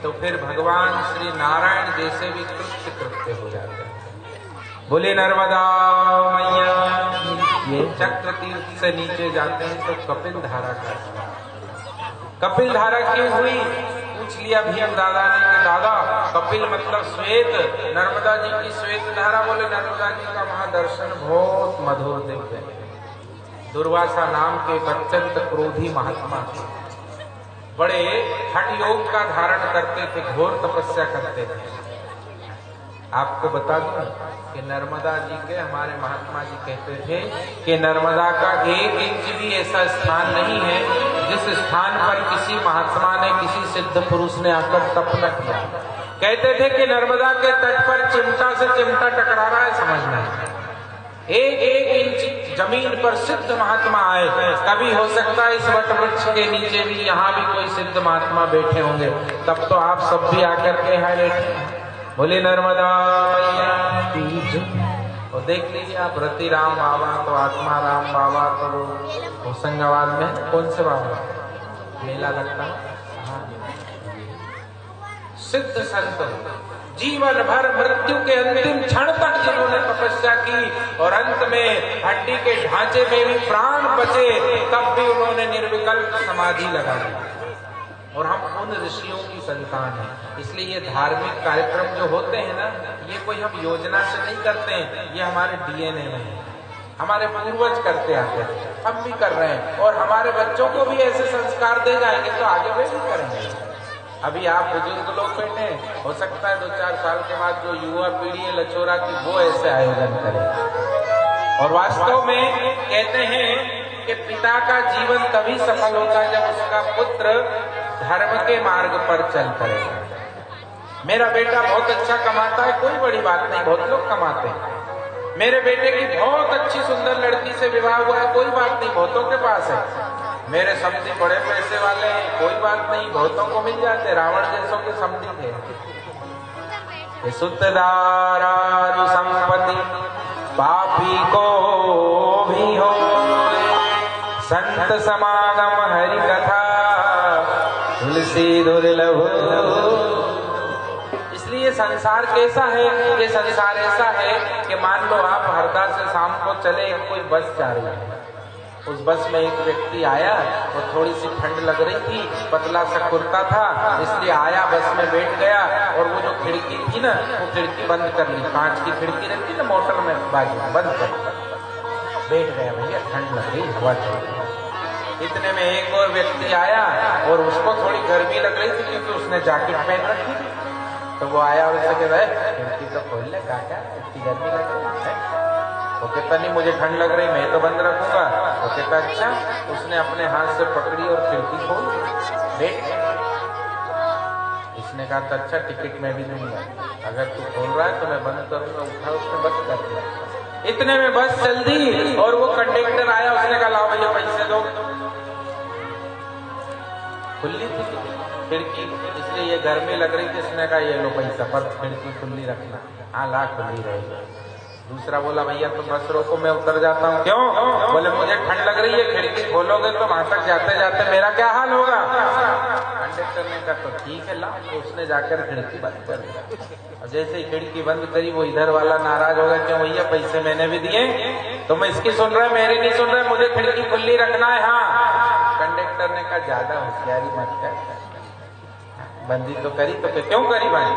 तो फिर भगवान श्री नारायण जैसे भी कृत्य हो जाते हैं। बोले नर्मदा मैया। ये चक्र तीर्थ से नीचे जाते हैं तो कपिल धारा का स्नान। कपिल धारा क्यों हुई पूछ लिया भीम दादा ने कि दादा कपिल मतलब श्वेत, नर्मदा जी की श्वेत धारा। बोले नर्मदा जी का महादर्शन बहुत मधुर दिव्य है। दुर्वासा नाम के एक अत्यंत क्रोधी महात्मा थे। बड़े हठ योग का धारण करते थे, घोर तपस्या करते थे। आपको बता दूं कि नर्मदा जी के हमारे महात्मा जी कहते थे कि नर्मदा का 1 इंच भी ऐसा स्थान नहीं है जिस स्थान पर किसी महात्मा ने, किसी सिद्ध पुरुष ने आकर तप न किया। कहते थे कि नर्मदा के तट पर चिमटा से चिमटा टकरा रहा है, समझना है। 1 इंच जमीन पर सिद्ध महात्मा आए। कभी हो सकता है इस वट वृक्ष के नीचे भी, यहाँ भी कोई सिद्ध महात्मा बैठे होंगे, तब तो आप सब भी आकर के यहाँ बैठे। बोले नर्मदा मैया की जय। और देख लीजिए आप, रति राम बाबा तो आत्मा राम बाबा तो होशंगाबाद में कौन से बाबा मेला लगता है, सिद्ध संत जीवन भर मृत्यु के अंतिम क्षण तक जिन्होंने तपस्या की और अंत में हड्डी के ढांचे में भी प्राण बचे, तब भी उन्होंने निर्विकल्प समाधि लगा दी। और हम उन ऋषियों की संतान हैं। इसलिए ये धार्मिक कार्यक्रम जो होते हैं ना, ये कोई हम योजना से नहीं करते हैं, ये हमारे डीएनए में है, हमारे पूर्वज करते आते हैं, हम भी कर रहे हैं। और हमारे बच्चों को भी ऐसे संस्कार दे जाएंगे तो आगे वे भी करेंगे। अभी आप बुजुर्ग लोग बैठे, हो सकता है 2-4 साल के बाद जो युवा पीढ़ी है लचोरा की, वो ऐसे आयोजन करे। और वास्तव में कहते हैं कि पिता का जीवन तभी सफल होता है जब उसका पुत्र धर्म के मार्ग पर चल पड़ेगा। मेरा बेटा बहुत अच्छा कमाता है, कोई बड़ी बात नहीं, बहुत लोग कमाते हैं। मेरे बेटे की बहुत अच्छी सुंदर लड़की से विवाह हुआ है, कोई बात नहीं, बहुतों के पास है। मेरे समधी बड़े पैसे वाले हैं, कोई बात नहीं, बहुतों को मिल जाते। रावण जैसों के समधी थे। सुतदारा संपत्ति पापी को भी हो, संत समागम हरि कथा तुलसी दुर्लभ। इसलिए संसार कैसा है, ये संसार ऐसा है कि मान लो आप हरदा से शाम को चले, कोई बस जा रही है, उस बस में एक व्यक्ति आया और थोड़ी सी ठंड लग रही थी, पतला सा कुर्ता था, इसलिए आया, बस में बैठ गया और वो जो खिड़की थी ना, वो खिड़की बंद कर ली, कांच की खिड़की रहती ना मोटर में, बाजू बंद कर बैठ गया। भैया ठंड लग रही, हवा चल रही। इतने में एक और व्यक्ति आया और उसको थोड़ी गर्मी लग रही थी क्योंकि उसने जैकेट पहन रखी थी, तो वो आया और उससे कह रहा है खिड़की तो खोल ले, काका इतनी गर्मी लग रही है। वो कहता नहीं मुझे ठंड लग रही, मैं तो बंद रखूंगा। वो कहता अच्छा। उसने अपने हाथ से पकड़ी और खिड़की खोल बैठ। इसने कहा तो अच्छा टिकट मैं भी दूंगा, अगर तू खोल रहा है तो मैं बंद करूंगा। उठा, उसने बस कर दिया। इतने में बस चल दी और वो कंडक्टर आया, उसने कहा लाओ भैया पैसे दो। खुली थी खिड़की, इसलिए ये गर्मी लग रही थी, इसने कहा ये लो पैसा, पर खिड़की खुली रखना। हाँ ला, खुली रहेगी। दूसरा बोला भैया तो बस रोको, मैं उतर जाता हूँ। क्यों? बोले मुझे ठंड लग रही है, खिड़की खोलोगे तो वहां तक जाते जाते मेरा क्या हाल होगा। कंडक्टर ने कहा तो ठीक है ला। तो उसने जाकर खिड़की बंद कर दी। और जैसे ही खिड़की बंद करी, वो इधर वाला नाराज हो गया, क्यों भैया पैसे मैंने भी दिए, तो मैं इसकी सुन रहा है, मेरी नहीं सुन रहा है, मुझे खिड़की खुली रखना है। हाँ। कंडक्टर ने कहा ज्यादा होशियारी मत कर, बंदी तो करी तो क्यों करी भाई।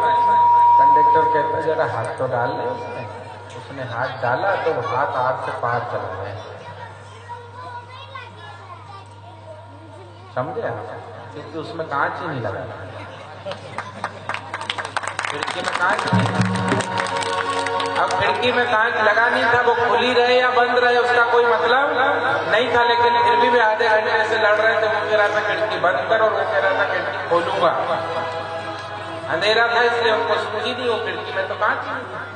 कंडक्टर कहता जरा हाथ तो डाल ले। उसने हाथ डाला तो हाथ आग से पार चला गया। समझे आप? क्योंकि उसमें कांच ही नहीं लगा, खिड़की में कांच नहीं। अब खिड़की में कांच लगा नहीं था, वो खुली रहे या बंद रहे उसका कोई मतलब नहीं था, लेकिन फिर भी वे आधे घंटे से लड़ रहे थे। वो कह रहा था खिड़की बंद कर और वो कह रहा था खिड़की खोलूंगा। अंधेरा था इसलिए उनको सूझी नहीं, वो खिड़की में तो कांच नहीं।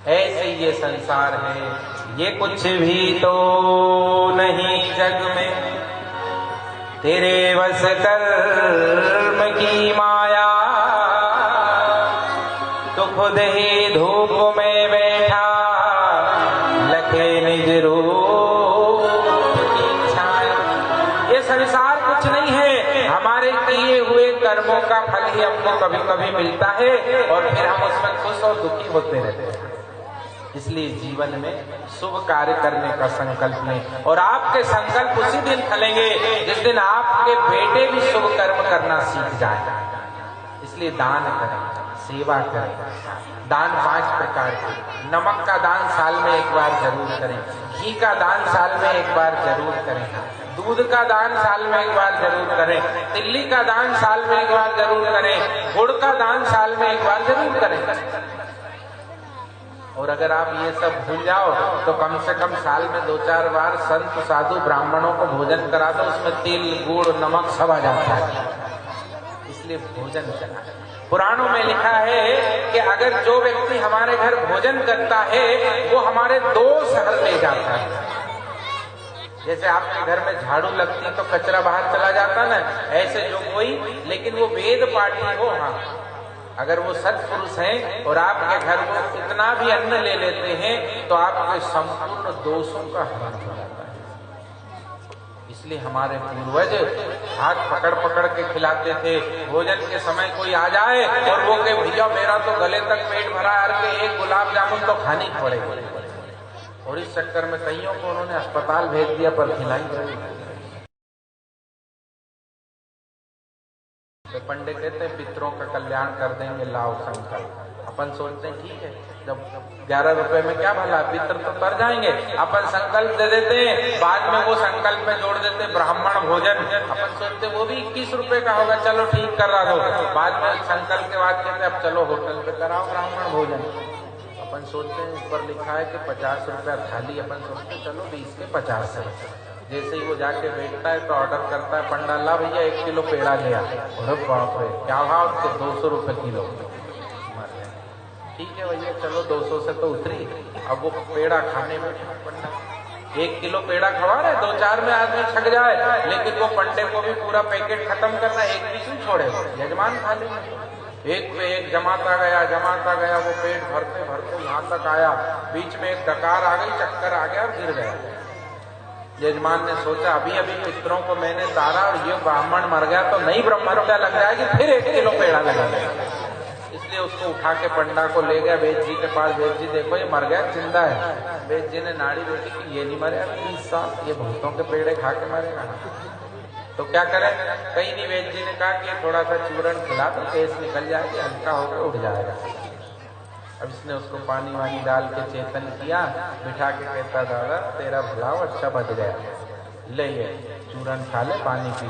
ऐसे ये संसार है, ये कुछ भी तो नहीं जग में, तेरे वश कर्म की माया, तो खुद ही धूप में बैठा लखे निज रूप की छाया। ये संसार कुछ नहीं है, हमारे किए हुए कर्मों का फल ही हमको कभी कभी मिलता है और फिर हम उसमें खुश और दुखी होते रहते हैं। इसलिए जीवन में शुभ कार्य करने का संकल्प लें, और आपके संकल्प उसी दिन फलेंगे जिस दिन आपके बेटे भी शुभ कर्म करना सीख जाए। इसलिए दान करें, सेवा करें। दान 5 प्रकार के, नमक का दान साल में एक बार जरूर करें, घी का दान साल में एक बार जरूर करें, दूध का दान साल में एक बार जरूर करें, तिल्ली का दान साल में एक बार जरूर करें, गुड़ का दान साल में एक बार जरूर करें। और अगर आप ये सब भूल जाओ तो कम से कम साल में 2-4 बार संत साधु ब्राह्मणों को भोजन करा दो, उसमें तिल गुड़ नमक सब आ जाता है, इसलिए भोजन करा। पुराणों में लिखा है कि अगर जो व्यक्ति हमारे घर भोजन करता है वो हमारे दोष हर ले जाता है। जैसे आपके घर में झाड़ू लगती तो कचरा बाहर चला जाता ना, ऐसे जो कोई लेकिन वो वेद पाठी हो, हाँ अगर वो सत्पुरुष हैं और आपके घर में इतना भी अन्न ले लेते हैं तो आपके संपूर्ण दोषों का हरण हो जाता है। इसलिए हमारे पूर्वज हाथ पकड़ पकड़ के खिलाते थे। भोजन के समय कोई आ जाए और वो कहे भैया मेरा तो गले तक पेट भरा है, के एक गुलाब जामुन तो खानी पड़ेगी, और इस चक्कर में कईयों को उन्होंने अस्पताल भेज दिया पर खिलाई। तो पंडित कहते हैं पितरों का कल्याण कर देंगे, लाओ संकल्प। अपन सोचते हैं ठीक है, जब 11 रुपए में क्या भला, पितर तो तर जाएंगे, अपन संकल्प दे देते हैं, बाद में वो संकल्प में जोड़ देते ब्राह्मण भोजन। अपन सोचते वो भी 21 रुपए का होगा, चलो ठीक कर रहा दो, बाद में संकल्प के बाद कहते अब चलो होटल पे कराओ ब्राह्मण भोजन। अपन सोचते हैं ऊपर लिखा है कि 50 रुपया थाली, अपन सोचते हैं चलो 20 के 50 है। जैसे ही वो जाके बैठता है तो ऑर्डर करता है पंडा ला भैया 1 किलो पेड़ा ले आ। अरे बाप रे क्या भाव, तो 200 रुपये किलो। ठीक है भैया चलो 200 से तो उतरी। अब वो पेड़ा खाने में पंडा 1 किलो पेड़ा खवा रहे, 2-4 में आदमी छक जाए, लेकिन वो पंडे को भी पूरा पैकेट खत्म करना, एक भी क्यों छोड़े, यजमान खा लेंगे। एक पे एक जमाता गया, वो पेट भरते भरते यहाँ तक आया, बीच में एक डकार आ गई, चक्कर आ गया और गिर गया। यजमान ने सोचा अभी अभी पितरों को मैंने तारा और ये ब्राह्मण मर गया तो नई ब्रह्म हत्या लग जाएगी, फिर 1 किलो पेड़ा लगा गया। इसलिए उसको उठा के पंडा को ले गया वेद जी के पास। वेद जी देखो ये मर गया, जिंदा है। वेद जी ने नाड़ी देखी कि ये नहीं मरेगा 20 साल, ये भूतों के पेड़े खा के मरेगा, तो क्या करें। कहीं नहीं, वेद जी ने कहा कि थोड़ा सा चूरन खिला तो केस निकल जाएगी, हल्का होकर उठ जाएगा। अब इसने उसको पानी वानी डाल के चेतन किया, बिठा के कहता दादा तेरा भला हो, अच्छा बच गया, ले ये चूरन खा ले, पानी पी।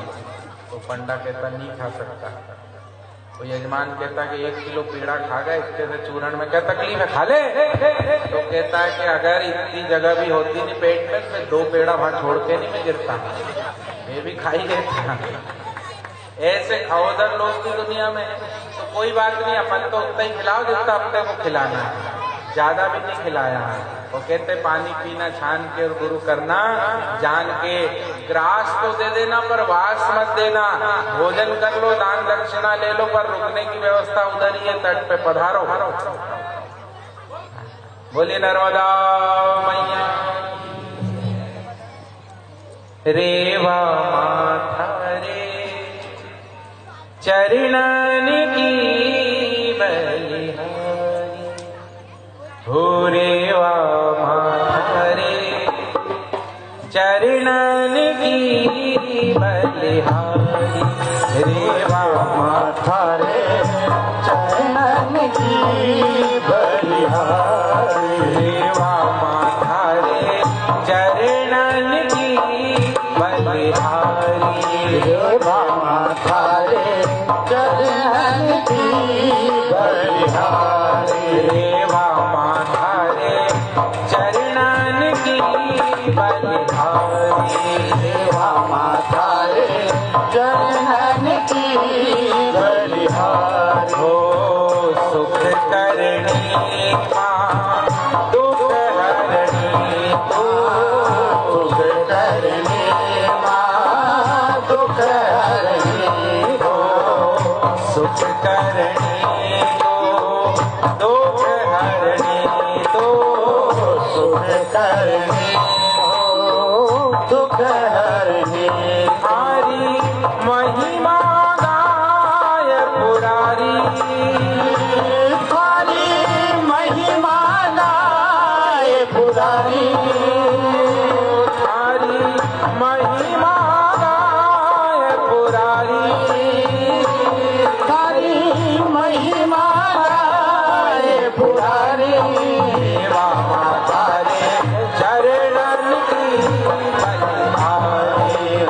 तो पंडा कहता नहीं खा सकता। तो यजमान कहता कि 1 किलो पेड़ा खा गए, इसके से चूरन में क्या तकलीफ है, खा ले। तो कहता है कि अगर इतनी जगह भी होती नहीं पेट में, मैं 2 पेड़ा वहां छोड़ के नहीं मैं गिरता, ये भी खाई लेता। ऐसे खाओदर लोग की दुनिया में, तो कोई बात नहीं, अपन तो उतना ही खिलाओ जितना अपने को खिलाना है, ज्यादा भी नहीं खिलाया है। वो कहते पानी पीना छान के और गुरु करना जान के, ग्रास तो दे देना पर वास मत देना। भोजन कर लो, दान दक्षिणा ले लो, पर रुकने की व्यवस्था उधर ही है, तट पे पधारो। बोलिए नर्मदा मैया। रेवा माथा रे चरणन की बलिहारी, हो रेवा माथा रे चरणन की बलिहारी, रेवा माथा रे चरणन की बलिहारी, रेवा माथा रे चरणन की बलिहारी, रेवा माथा रे चरणन की बलिहारी, रेवा माथा रे चरणन की बलिहारी, रेवा माथा रे चरणन की बलिहारी। हो सुख करनी माँ दुख हरनी, तो सुख करनी माँ दुख हरनी, तो सुख करनी तो दुख हरनी, तो सुख करनी तो दुख हरनी। हरि महिमा गाय पुरारी, हरि महिमा गाय पुरारी, हरि महिमा गाय पुरारी, हरि महिमा गाय पुरारी, रेवा माथा रे चरणन की बलिहारी,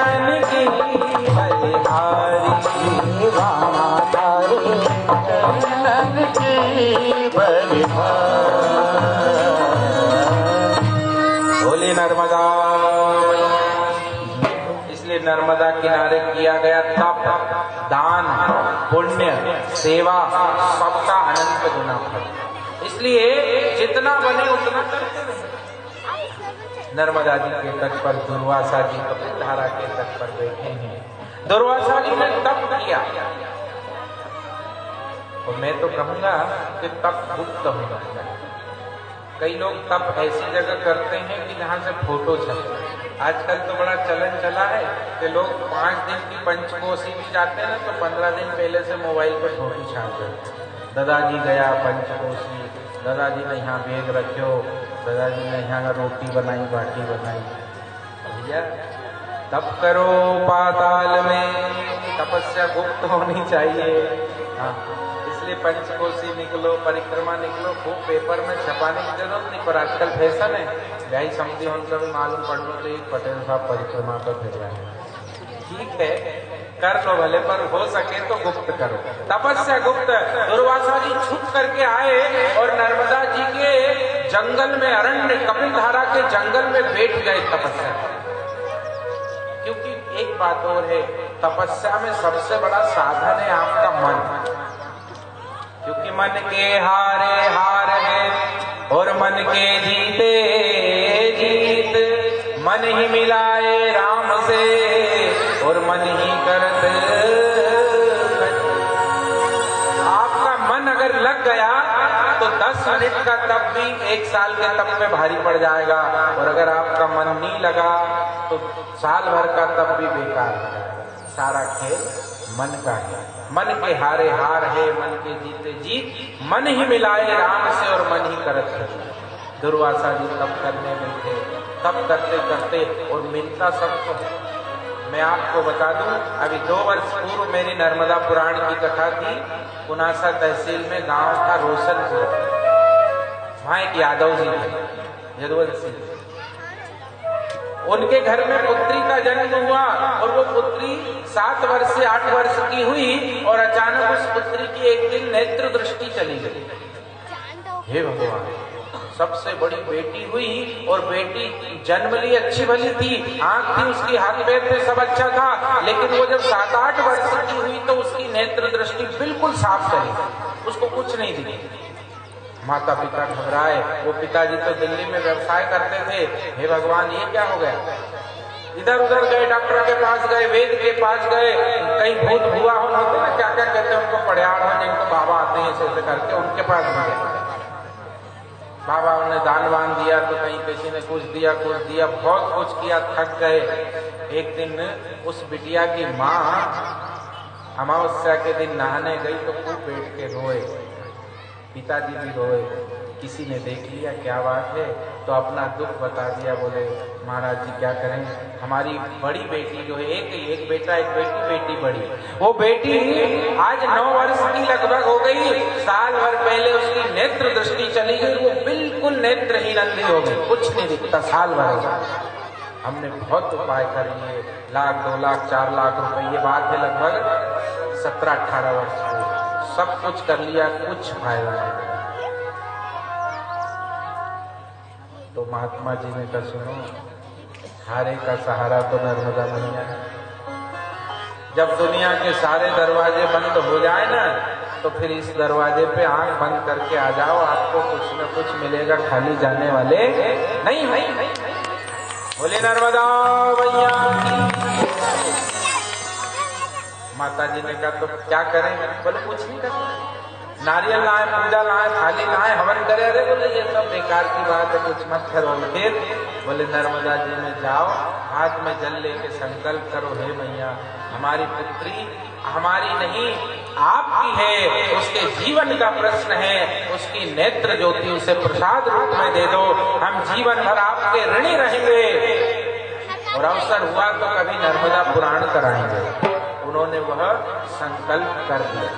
जानकी बलिहारी दीवाना तारे नंद की बलिहारी। बोले नर्मदा। इसलिए नर्मदा किनारे किया गया तप, दान, पुण्य, सेवा सबका अनंत गुना फल। इसलिए जितना बने उतना करते रहे। नर्मदा जी के तट पर दुर्वासा जी कपिलधारा के तट पर बैठे हैं। दुर्वासा जी ने तप किया और मैं तो कहूंगा कि तप गुप्त होना चाहिए। कई लोग तप ऐसी जगह करते हैं कि जहां से फोटो छपे। आजकल तो बड़ा चलन चला है कि लोग 5 दिन की पंचकोशी भी जाते हैं ना, तो 15 दिन पहले से मोबाइल पर फोटो छाप देते हैं। दादाजी गया पंचकोशी, दादाजी ने यहाँ बैग रखो, दादाजी ने यहाँ रोटी बनाई, बाटी बनाई। भैया तप करो पाताल में, तपस्या गुप्त होनी चाहिए। हाँ, इसलिए पंचकोशी निकलो, परिक्रमा निकलो, खूब पेपर में छपाने की जरूरत नहीं। पर आजकल फैशन है, भाई समझी उनका भी मालूम पड़ लो तो एक पटेल साहब परिक्रमा पर फिर रहे हैं। ठीक है, कर लो भले, पर हो सके तो गुप्त करो। तपस्या गुप्त। दुर्वासा जी छुप करके आए और नर्मदा जी के जंगल में, अरण्य कपिलधारा के जंगल में बैठ गए तपस्या। क्योंकि एक बात और है, तपस्या में सबसे बड़ा साधन है आपका मन। क्योंकि मन के हारे हार है और मन के जीते जीत। मन ही मिलाए राम से और मन ही करत। आपका मन अगर लग गया तो 10 मिनट का तप भी 1 साल के तप में भारी पड़ जाएगा। और अगर आपका मन नहीं लगा तो साल भर का तप भी बेकार हो जाएगा। सारा खेल मन का है। मन के हारे हार है, मन के जीते जीत। मन ही मिलाए राम से और मन ही करत है। दुर्वासा जी तप करने बैठे, तप करते करते, और मिलता सबको। मैं आपको बता दूं, अभी 2 वर्ष पूर्व मेरी नर्मदा पुराण की कथा थी। पुनासा तहसील में गांव था रोशनपुर, वहां एक यादव जी थे, यदुवंशी। उनके घर में पुत्री का जन्म हुआ और वो पुत्री 7 वर्ष से 8 वर्ष की हुई और अचानक उस पुत्री की एक दिन नेत्र दृष्टि चली गई। हे भगवान, सबसे बड़ी बेटी हुई और बेटी जन्म ली, अच्छी भली थी, आंख थी उसकी, हाथ पैर थे, सब अच्छा था। लेकिन वो जब 7-8 वर्ष की हुई तो उसकी नेत्र दृष्टि बिल्कुल साफ चली, उसको कुछ नहीं दिखी। माता पिता घबराए। वो पिताजी तो दिल्ली में व्यवसाय करते थे। हे भगवान, ये क्या हो गया? इधर उधर गए, डॉक्टर के पास गए, वैद्य के पास गए, कहीं भूत भुआ होते ना, क्या क्या कहते हैं उनको, पड़ियाड़ हो जिनको बाबा आते हैं ऐसे करके, उनके पास गए। बाबा उन्हें दान वान दिया तो कहीं किसी ने कुछ दिया, बहुत कुछ किया, थक गए। एक दिन उस बिटिया की माँ अमावस्या के दिन नहाने गई तो खूब बैठ के रोए, पिताजी भी रोए। किसी ने देख लिया क्या बात है तो अपना दुख बता दिया। बोले महाराज जी क्या करें, हमारी बड़ी बेटी जो है, एक बेटा एक बेटी, बेटी बड़ी, वो बेटी आज 9 वर्ष की लगभग हो गई। साल भर पहले उसकी नेत्र दृष्टि चली गई, वो बिल्कुल नेत्रहीन अंधी हो गई, कुछ नहीं दिखता, साल भर हो गया। हमने बहुत उपाय कर लिए, 1 लाख 2 लाख 4 लाख रुपए, ये बात है लगभग 17-18 वर्ष की, सब कुछ कर लिया, कुछ फायदा नहीं। तो महात्मा जी ने कहा सुनो, हारे का सहारा तो नर्मदा मैया है। जब दुनिया के सारे दरवाजे बंद हो जाए ना तो फिर इस दरवाजे पे आंख बंद करके आ जाओ, आपको कुछ न कुछ मिलेगा, खाली जाने वाले नहीं है। बोले नर्मदा मैया की। माता जी ने कहा तो क्या करें? बोले कुछ नहीं करना, नारियल लाए, पूजा लाए, थाली लाए, हवन करे। अरे बोले ये सब बेकार की बात है, कुछ मत करो। फिर बोले नर्मदा जी में जाओ, हाथ में जल लेके संकल्प करो, हे मैया हमारी पुत्री हमारी नहीं आपकी है, उसके जीवन का प्रश्न है, उसकी नेत्र ज्योति उसे प्रसाद रूप में दे दो, हम जीवन भर आपके ऋणी रहेंगे और अवसर हुआ तो कभी नर्मदा पुराण कराएंगे। उन्होंने वह संकल्प कर दिया।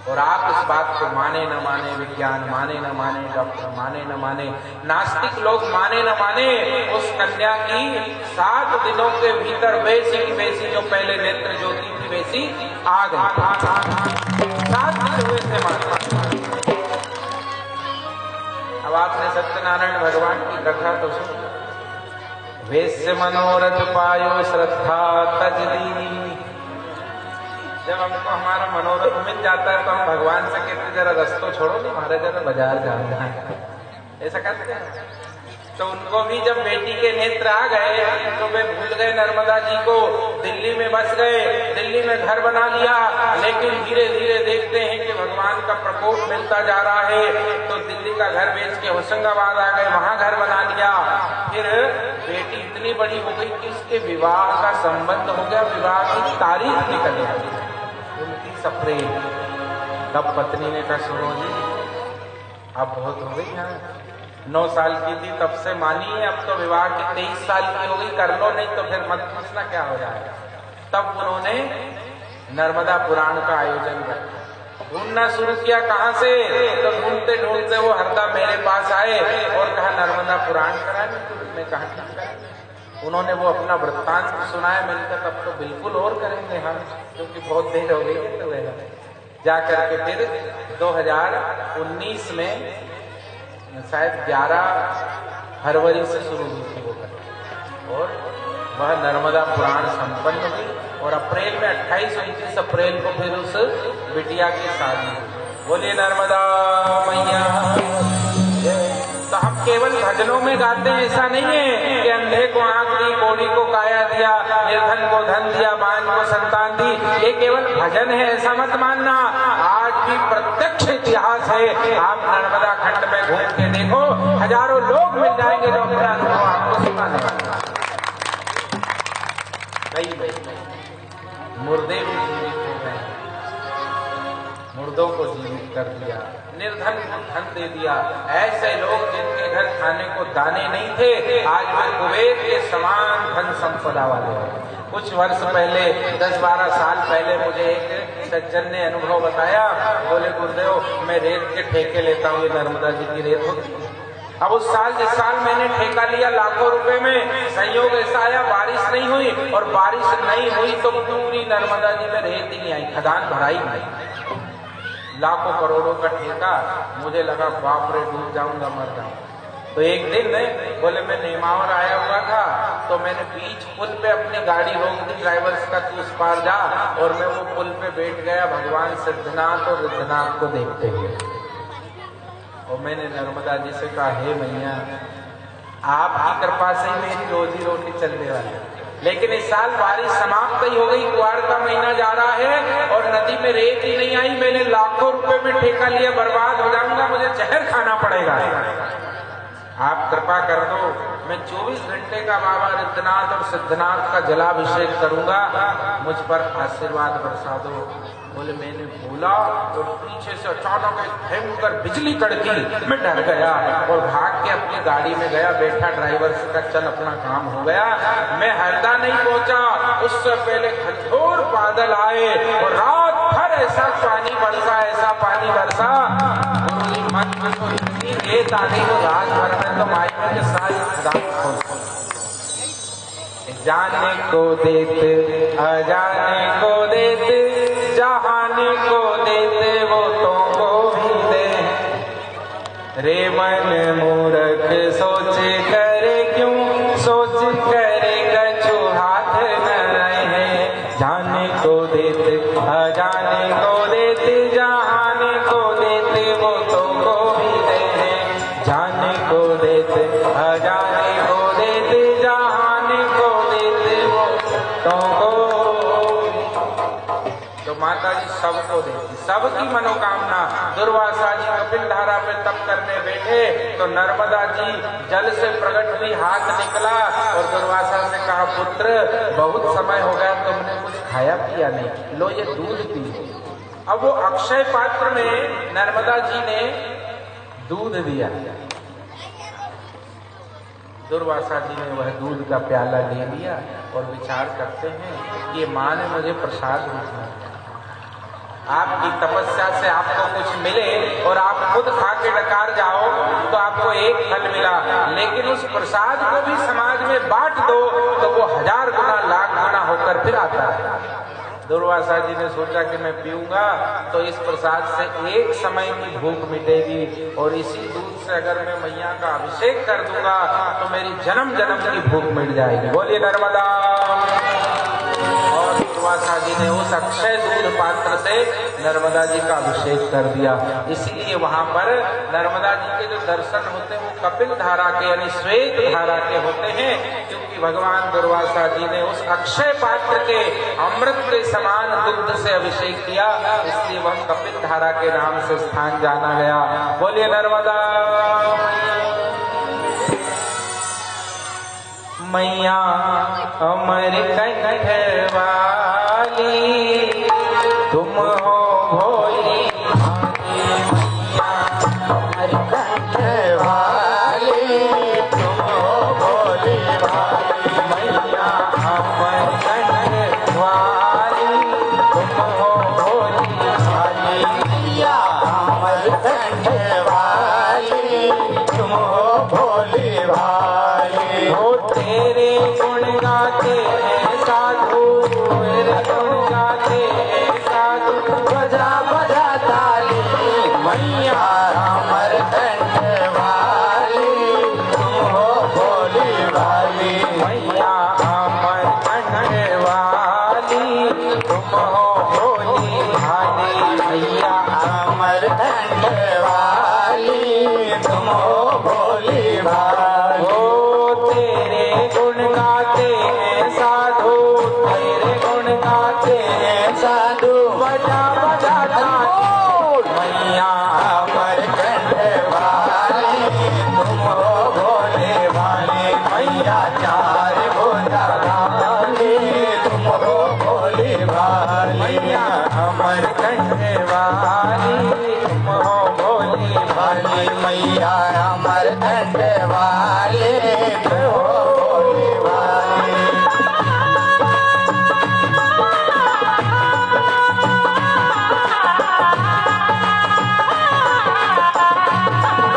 और आप इस बात को माने न माने, विज्ञान माने न माने, डॉक्टर माने न माने, नास्तिक लोग माने न माने, उस कन्या की 7 दिनों के भीतर वैसी की वैसी जो पहले नेत्र ज्योति थी वैसी आ गई। 7 दिन हुए थे माता। अब आपने सत्यनारायण भगवान की कथा तो सुनी। वेश्य मनोरथ पायो श्रद्धा तज दीनी। जब हमको हमारा मनोरथ मिल जाता है तो हम भगवान से कहते जरा रस्तों छोड़ो, नहीं हमारे जरा बाजार जाना है, ऐसा करते हैं। तो उनको भी जब बेटी के नेत्र आ गए तो वे भूल गए नर्मदा जी को, दिल्ली में बस गए, दिल्ली में घर बना लिया। लेकिन धीरे धीरे देखते हैं कि भगवान का प्रकोप मिलता जा रहा है, तो दिल्ली का घर बेच के होशंगाबाद आ गए, वहां घर बना लिया। फिर बेटी इतनी बड़ी हो गई कि इसके विवाह का संबंध हो गया, विवाह की तारीख निकल गई 29 अप्रैल। तब पत्नी ने कहा सुनो जी अब बहुत हो गई यहाँ, 9 साल की थी तब से मानी है, अब तो विवाह की 23 साल की हो गई, कर लो, नहीं तो फिर मत पूछना क्या हो जाएगा। तब उन्होंने नर्मदा पुराण का आयोजन रखा, ढूंढना शुरू किया कहाँ से, तो ढूंढते ढूंढते वो हरदा मेरे पास आए और कहा नर्मदा पुराण कराने, तो मैं कहा ठीक है। उन्होंने वो अपना वृत्तांत सुनाया, मैंने कहा तब तो बिल्कुल और करेंगे हम, क्योंकि बहुत देर हो गई है। तो जा करके फिर 2019 में शायद 11 फरवरी से शुरू हुई थी वो कथा, और वह नर्मदा पुराण संपन्न हुई। और अप्रैल में 28-29 अप्रैल को फिर उस बिटिया की शादी हुई। बोलिए नर्मदा मैया। तो हम केवल भजनों में गाते हैं, ऐसा नहीं है कि अंधे को आंख दी, कोढ़ी को काया दिया, निर्धन को धन दिया, बान को संतान दी, ये केवल भजन है, ऐसा मत मानना। आज भी प्रत्यक्ष इतिहास है। आप नर्मदा खंड में घूम के देखो, हजारों लोग मिल जाएंगे जो अपना अनुभव आपको सुनाने वाले। मुर्दे भी जीवित हो गए, मुर्दों को जीवित कर दिया, निर्धन को धन दे दिया। ऐसे लोग जिनके घर खाने को दाने नहीं थे, आज वे कुबेर के समान धन संपदा वाले हैं। कुछ वर्ष पहले 10-12 साल पहले मुझे एक सज्जन ने अनुभव बताया। बोले गुरुदेव मैं रेत के ठेके लेता हूँ, ये नर्मदा जी की रेत होती। अब उस साल जिस साल मैंने ठेका लिया लाखों रुपए में, संयोग ऐसा आया बारिश नहीं हुई, और बारिश नहीं हुई तो पूरी नर्मदा जी में रेत ही नहीं आई, खदान भराई नहीं। लाखों करोड़ों का ठेका, मुझे लगा बाप रे डूब जाऊंगा, मर जाऊंगा। तो एक दिन बोले मैं नेमावर आया हुआ था, तो मैंने बीच पुल पे अपनी गाड़ी रोक दी, ड्राइवर्स का तू उस पार जा, और मैं वो पुल पे बैठ गया भगवान सिद्धनाथ और रिद्धनाथ को देखते हुए। और मैंने नर्मदा जी से कहा हे मैया आपकी कृपा से ही मेरी रोजी रोटी चलने वाली है, लेकिन इस साल बारिश समाप्त ही हो गई, कुआर का महीना जा रहा है और नदी में रेत ही नहीं आई। मैंने लाखों रुपए में ठेका लिया, बर्बाद हो जाऊंगा, मुझे जहर खाना पड़ेगा। आप कृपा कर दो, मैं 24 घंटे का बाबा रिद्धनाथ और सिद्धनाथ का जलाभिषेक करूंगा, मुझ पर आशीर्वाद बरसा दो। बोले मैंने बोला और पीछे से अचानक एक भयंकर बिजली कड़की, मैं डर गया और भाग के अपनी गाड़ी में गया, बैठा ड्राइवर से कहा चल अपना काम हो गया। मैं हरदा नहीं पहुंचा, उससे पहले घनघोर बादल आए और रात भर ऐसा पानी बरसा, ऐसा पानी बरसा, मन में तो इतनी रेत आ गई तो रात भर में तो माइक के साथ जाने को देते अजाने को देते, जहाने को देते वो तुमको भी दे। रे मन मूर्ख सोच करे क्यों, सोच करे कछु हाथ न रहे। जाने को देते अजाने को देते, जहाने को देते वो तुमको भी दे। जाने को देते अजाने को देते, जहाने को देते वो तुमको। तो माता जी सबको देती, सबकी मनोकामना। दुर्वासा जी कपिल धारा पे तप करने बैठे तो नर्मदा जी जल से प्रकट हुई, हाथ निकला और दुर्वासा से कहा पुत्र बहुत समय हो गया तुमने कुछ खाया पिया नहीं, लो ये दूध पी। अब वो अक्षय पात्र में नर्मदा जी ने दूध दिया, दुर्वासा जी ने वह दूध का प्याला ले लिया और विचार करते हैं कि ये माँ ने मुझे प्रसाद भेजना। आपकी तपस्या से आपको कुछ मिले और आप खुद खा के डकार जाओ तो आपको एक फल मिला, लेकिन उस प्रसाद को भी समाज में बांट दो तो वो 1000 गुना लाख गुना होकर फिर आता है। दुर्वासा जी ने सोचा कि मैं पीऊंगा तो इस प्रसाद से एक समय की भूख मिटेगी और इसी दूध से अगर मैं मैया का अभिषेक कर दूंगा तो मेरी जन्म जन्म की भूख मिट जाएगी। बोलिए नर्मदा। और दुर्वासा जी ने उस अक्षय दूध पात्र से नर्मदा जी का अभिषेक कर दिया। इसीलिए वहां पर नर्मदा जी के जो दर्शन होते हैं वो कपिल धारा के यानी श्वेत धारा के होते हैं, क्योंकि भगवान दुर्वासा जी ने उस अक्षय पात्र के अमृत के समान दुग्ध से अभिषेक किया, इसलिए वह कपिल धारा के नाम से स्थान जाना गया। बोलिए नर्मदा। मैया अमर कंठ वाली तुम हो भोली अमर कंठ वाली तुम हो भोली भाली। मैया अमर कंठ वाली तुम हो भोली भाली। मैया अमर कंठ वाली तुम हो भोली भाली। हो तेरे गुण गाते हैं साधु, तेरे गुण गाते हैं साधु, बजा बजा ताली। मैया अमर कंठ वाली तुम हो भोली भाली। मैया अमर कंठ वाली तुम हो भोली भाली। मैया अमर कंठ वाली तुम हो भोली भाली। ओ तेरे गुण गाते हैं साधु, तेरे गुण गाते हैं साधु बजा बजा ताली। मैया अमर कंठ वाली तुम हो भोले भाले। मैया चार भुजा वाली तुम हो भोले भाले। मैया अमर कंठ वाली तुम हो भोली भाली। मैया अमर कंठ वाले तुम हो भोले भाले।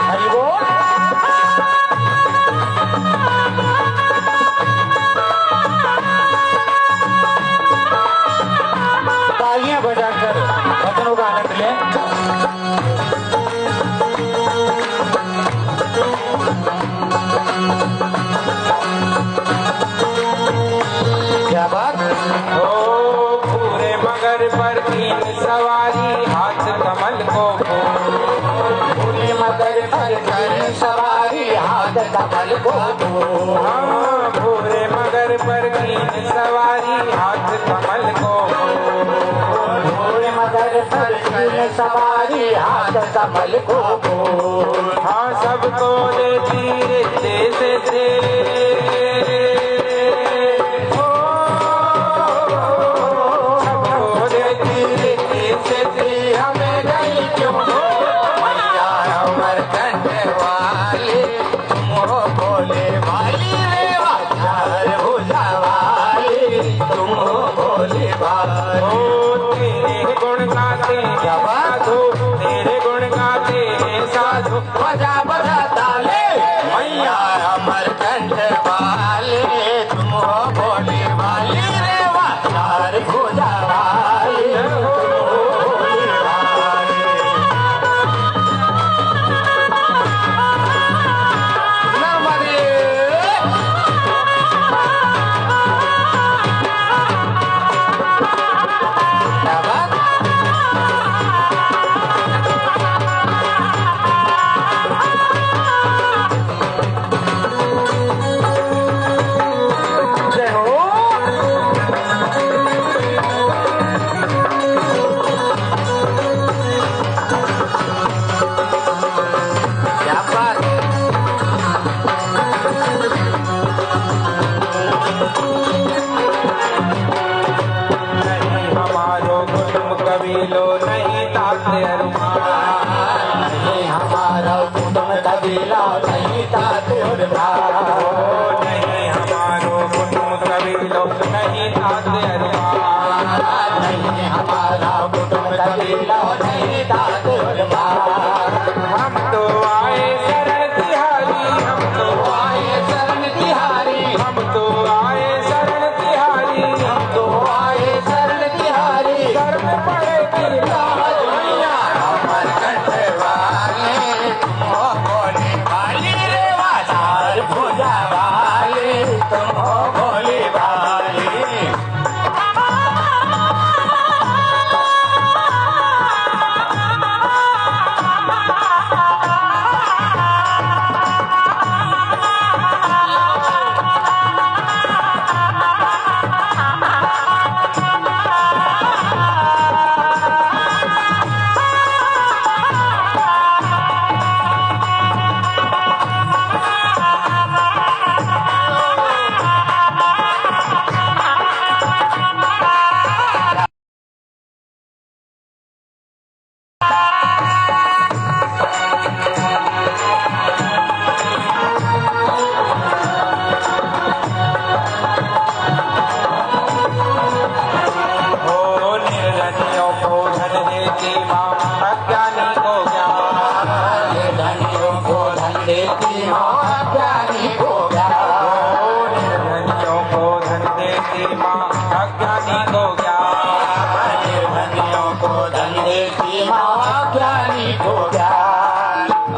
हरि बोल। तालियां बजाकर भजनों का आनंद लें। क्या बात। ओ पूरे मगर पर तीन सवारी हाथ कमल को पूरी मगर पर कर सवारी हाथ कमल को दो। हाँ पूरे मगर पर तीन सवारी हाथ कमल को पूरी मगर पर कर सवारी हाथ कमल को दो। हाँ सबको देती रिश्ते से सबको देती रिश्ते से हमें गई क्यों हो। मैया अमर कंठ वाली तुम हो भोले वाली रे वाचार भुजा वाली तुम हो भोले भाली। ओ तेरे गुण गाते हैं साधु, तेरे गुण गाते हैं साधु, बजा बजा ताले। मैया अमर कंठ वाले तुम हो भोले वाली रे वाचार भुजा वाली तुम हो भोले वाली। नर्मदे। क्या बात। जय हो। क्या बात। नहीं हमारो कुटुंब कबीलो नहीं ताते अरुमान। नहीं हमारा कुटुंब कबीला नहीं ताते और ओ नहीं हमारो कुटुंब कबीलो नहीं ताते अरुमान। नहीं हमारा कुटुंब कबीला नहीं दाद हम तो आए शरण तिहारी, हम तो आए शरण तिहारी, हम तो आए शरण तिहारी, हम तो आए शरण तिहारी, घर में पड़े गिरदार मैया अमर कंठ वाले तुम हो भोले वाली रे बाजार पूजा वाली तुम हो भोले वाली।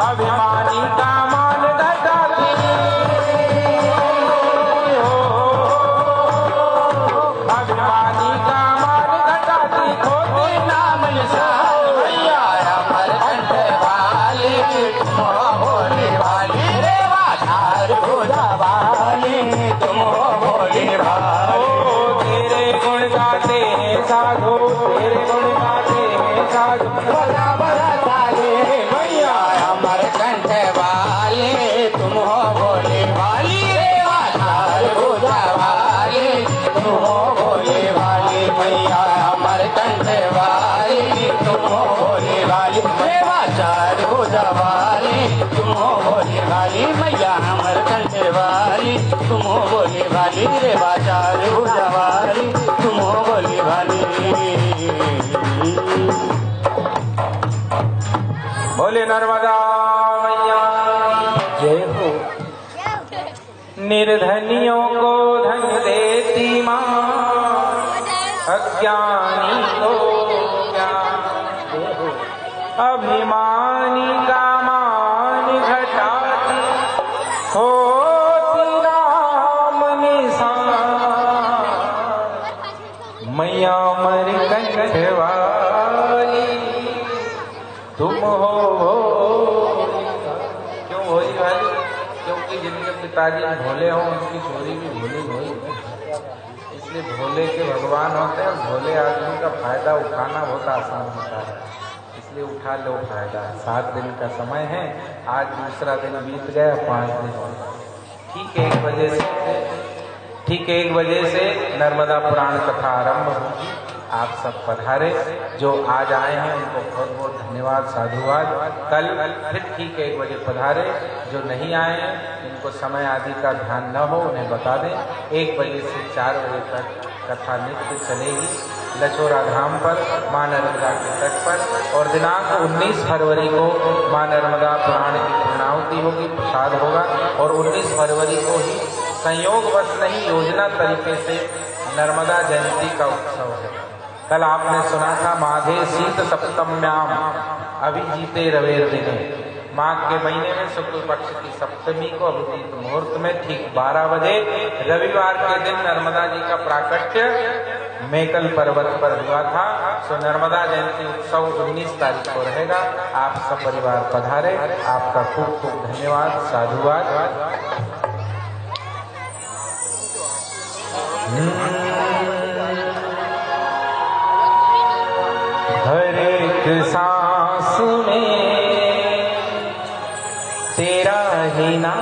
अभिमानी का मान घटाती, अभिमानी का मान घटाती, खोती नाम निशान मैया अमर कंठ वाली तुम हो भोले वाली रे बाजार पूजा वाली तुम हो भोले वाली। तेरे गुण गाते हैं साधु, तेरे गुण गाते हैं साधु, बड़ा बड़ा ताले मैया अमर कंठ वाले तुम हो भोले वाली रे बाजार पूजा वाली तुम हो भोले वाली मैया अमर कंठ वाली तुम हो भोले वाली रे बाजार पूजा वाली तुम हो भोले वाली मैया अमर कंठ वाली तुम हो भोले वाली रे बाजार पूजा वाली तुम हो भोले वाली। बोले नर्मदा मैया जय हो। निर्धनियों को धन देती माँ, अज्ञानी को ज्ञान, अभिमानी का मान घटाती, होती नाम निशान मैया मर कंठ वाली तुम हो भोली। क्यों भोली वाली? क्योंकि जिनके पिताजी भोले हों उनकी चोरी भी भोली भोली है। इसलिए भोले के भगवान होते हैं, भोले आदमी का फायदा उठाना बहुत आसान होता है, इसलिए उठा लो फायदा। 7 दिन का समय है, आज दूसरा दिन बीत गया, 5 दिन हो गए। ठीक 1 बजे से नर्मदा पुराण कथा आरंभ होगी। आप सब पधारे, जो आज आए हैं उनको बहुत बहुत धन्यवाद, साधुवाद। कल फिर ठीक 1 बजे पधारे, जो नहीं आए हैं इनको समय आदि का ध्यान न हो उन्हें बता दें। 1 बजे से 4 बजे तक कथा नित्य चलेगी लचोरा धाम पर, माँ नर्मदा के तट पर। और दिनांक 19 फरवरी को माँ नर्मदा पुराण की पूर्णाहुति होगी, प्रसाद होगा। और 19 फरवरी को ही संयोगवश नहीं, योजना तरीके से नर्मदा जयंती का उत्सव है। कल आपने सुना था माघे शीत सप्तम्याम अभिजीते रवेर दिने, माघ के महीने में शुक्ल पक्ष की सप्तमी को अभिजीत मुहूर्त में ठीक 12 बजे रविवार के दिन नर्मदा जी का प्राकट्य मेकल पर्वत पर हुआ था। सो नर्मदा जयंती उत्सव 19 तारीख को रहेगा। आप सब परिवार पधारे, आपका खूब खूब धन्यवाद, साधुवाद। हर एक सांस में तेरा ही नाम,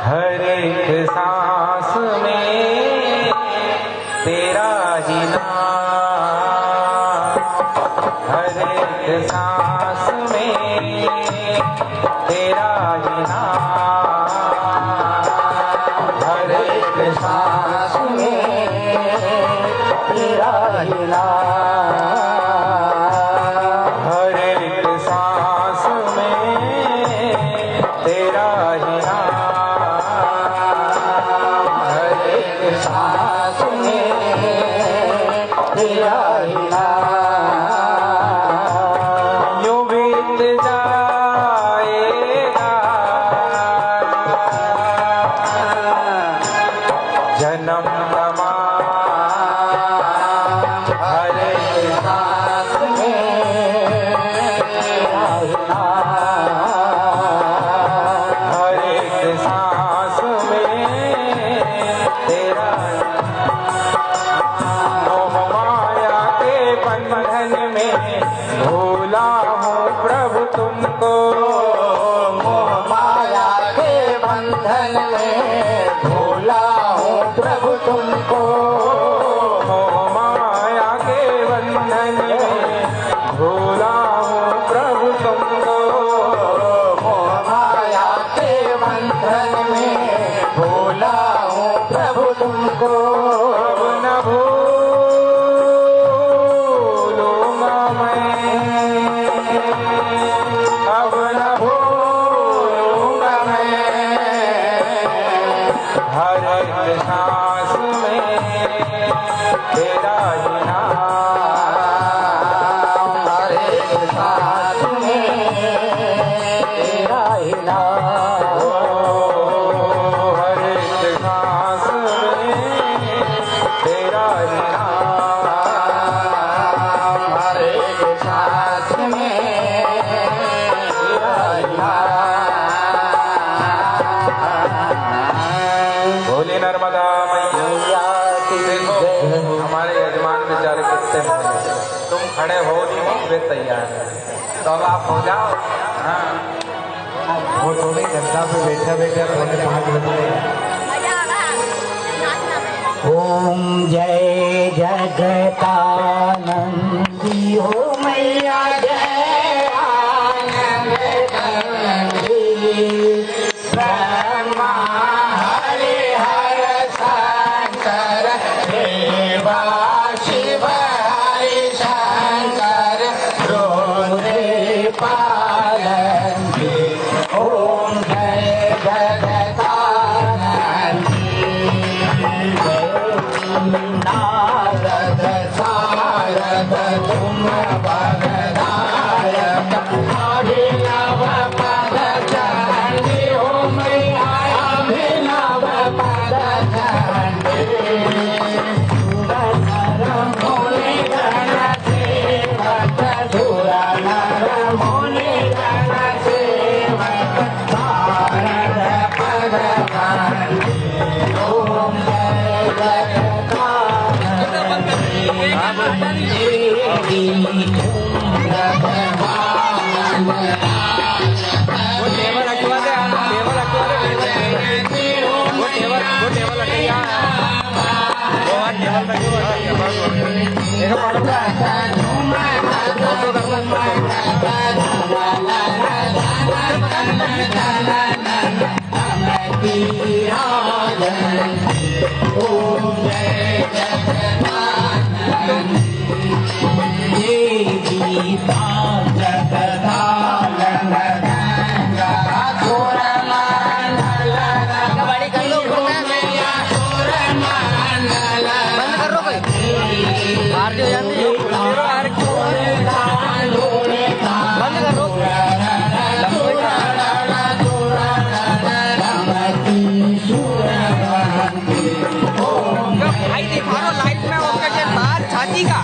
हर एक सांस में तेरा ही नाम, हर एक सांस में तेरा ही नाम, हर एक सांस में तेरा ही नाम, हर एक सांस में तेरा ही नाम, हर एक सांस में तेरा ही नाम, यूं बीत जाएगा जन्म तमाम, हर एक सांस में तेरा ही नाम, हर एक सांस में तेरा मोह माया के बंधन में भूला हूँ प्रभु तुमको, मोह माया के बंधन में भूला हूँ प्रभु तुमको, मोह माया के बंधन में भूला हूँ प्रभु तुमको, मोह माया के बंधन में भूला हूँ प्रभु तुमको, अब न भूलूंगा मैं, अब न भूलूंगा मैं, हर एक सांस में तेरा ही नाम, हर एक सांस में तेरा ही नाम, हर एक सांस में तेरा ही नाम, हर एक सांस में तेरा ही नाम। बोले नर्मदा मैया की देखो हमारे यजमान बेचारे कितने भले, तुम खड़े हो नहीं हो वे तैयार है, तो अब आप हो जाओ। हाँ वो थोड़ी गद्दा पे बैठा बैठा थोड़े 5 बजे। ओम जय जगतानंदी हो मैया जय आनंद कंदी, ब्रह्मा हरि हर शंकर देवा शिव हरि शंकर रुद्र पालंकी। ओम जय जगतानंदी नारद सारद तुम भगदायक अभिनव पद चंडी। ओम अभिनव पद चंडी मुनि गण सेवक सुर नर मुनि गण सेवक नारद पद चंडी। ओम जय वो टेबल हटवा दे, टेबल हटवा दे, वो टेबल हटवा, वो टेबल देखो भाई दिखा दो लाइट में उसका के साथ छाती का।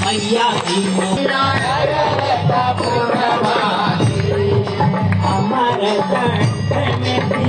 मैया की अमर कंठ में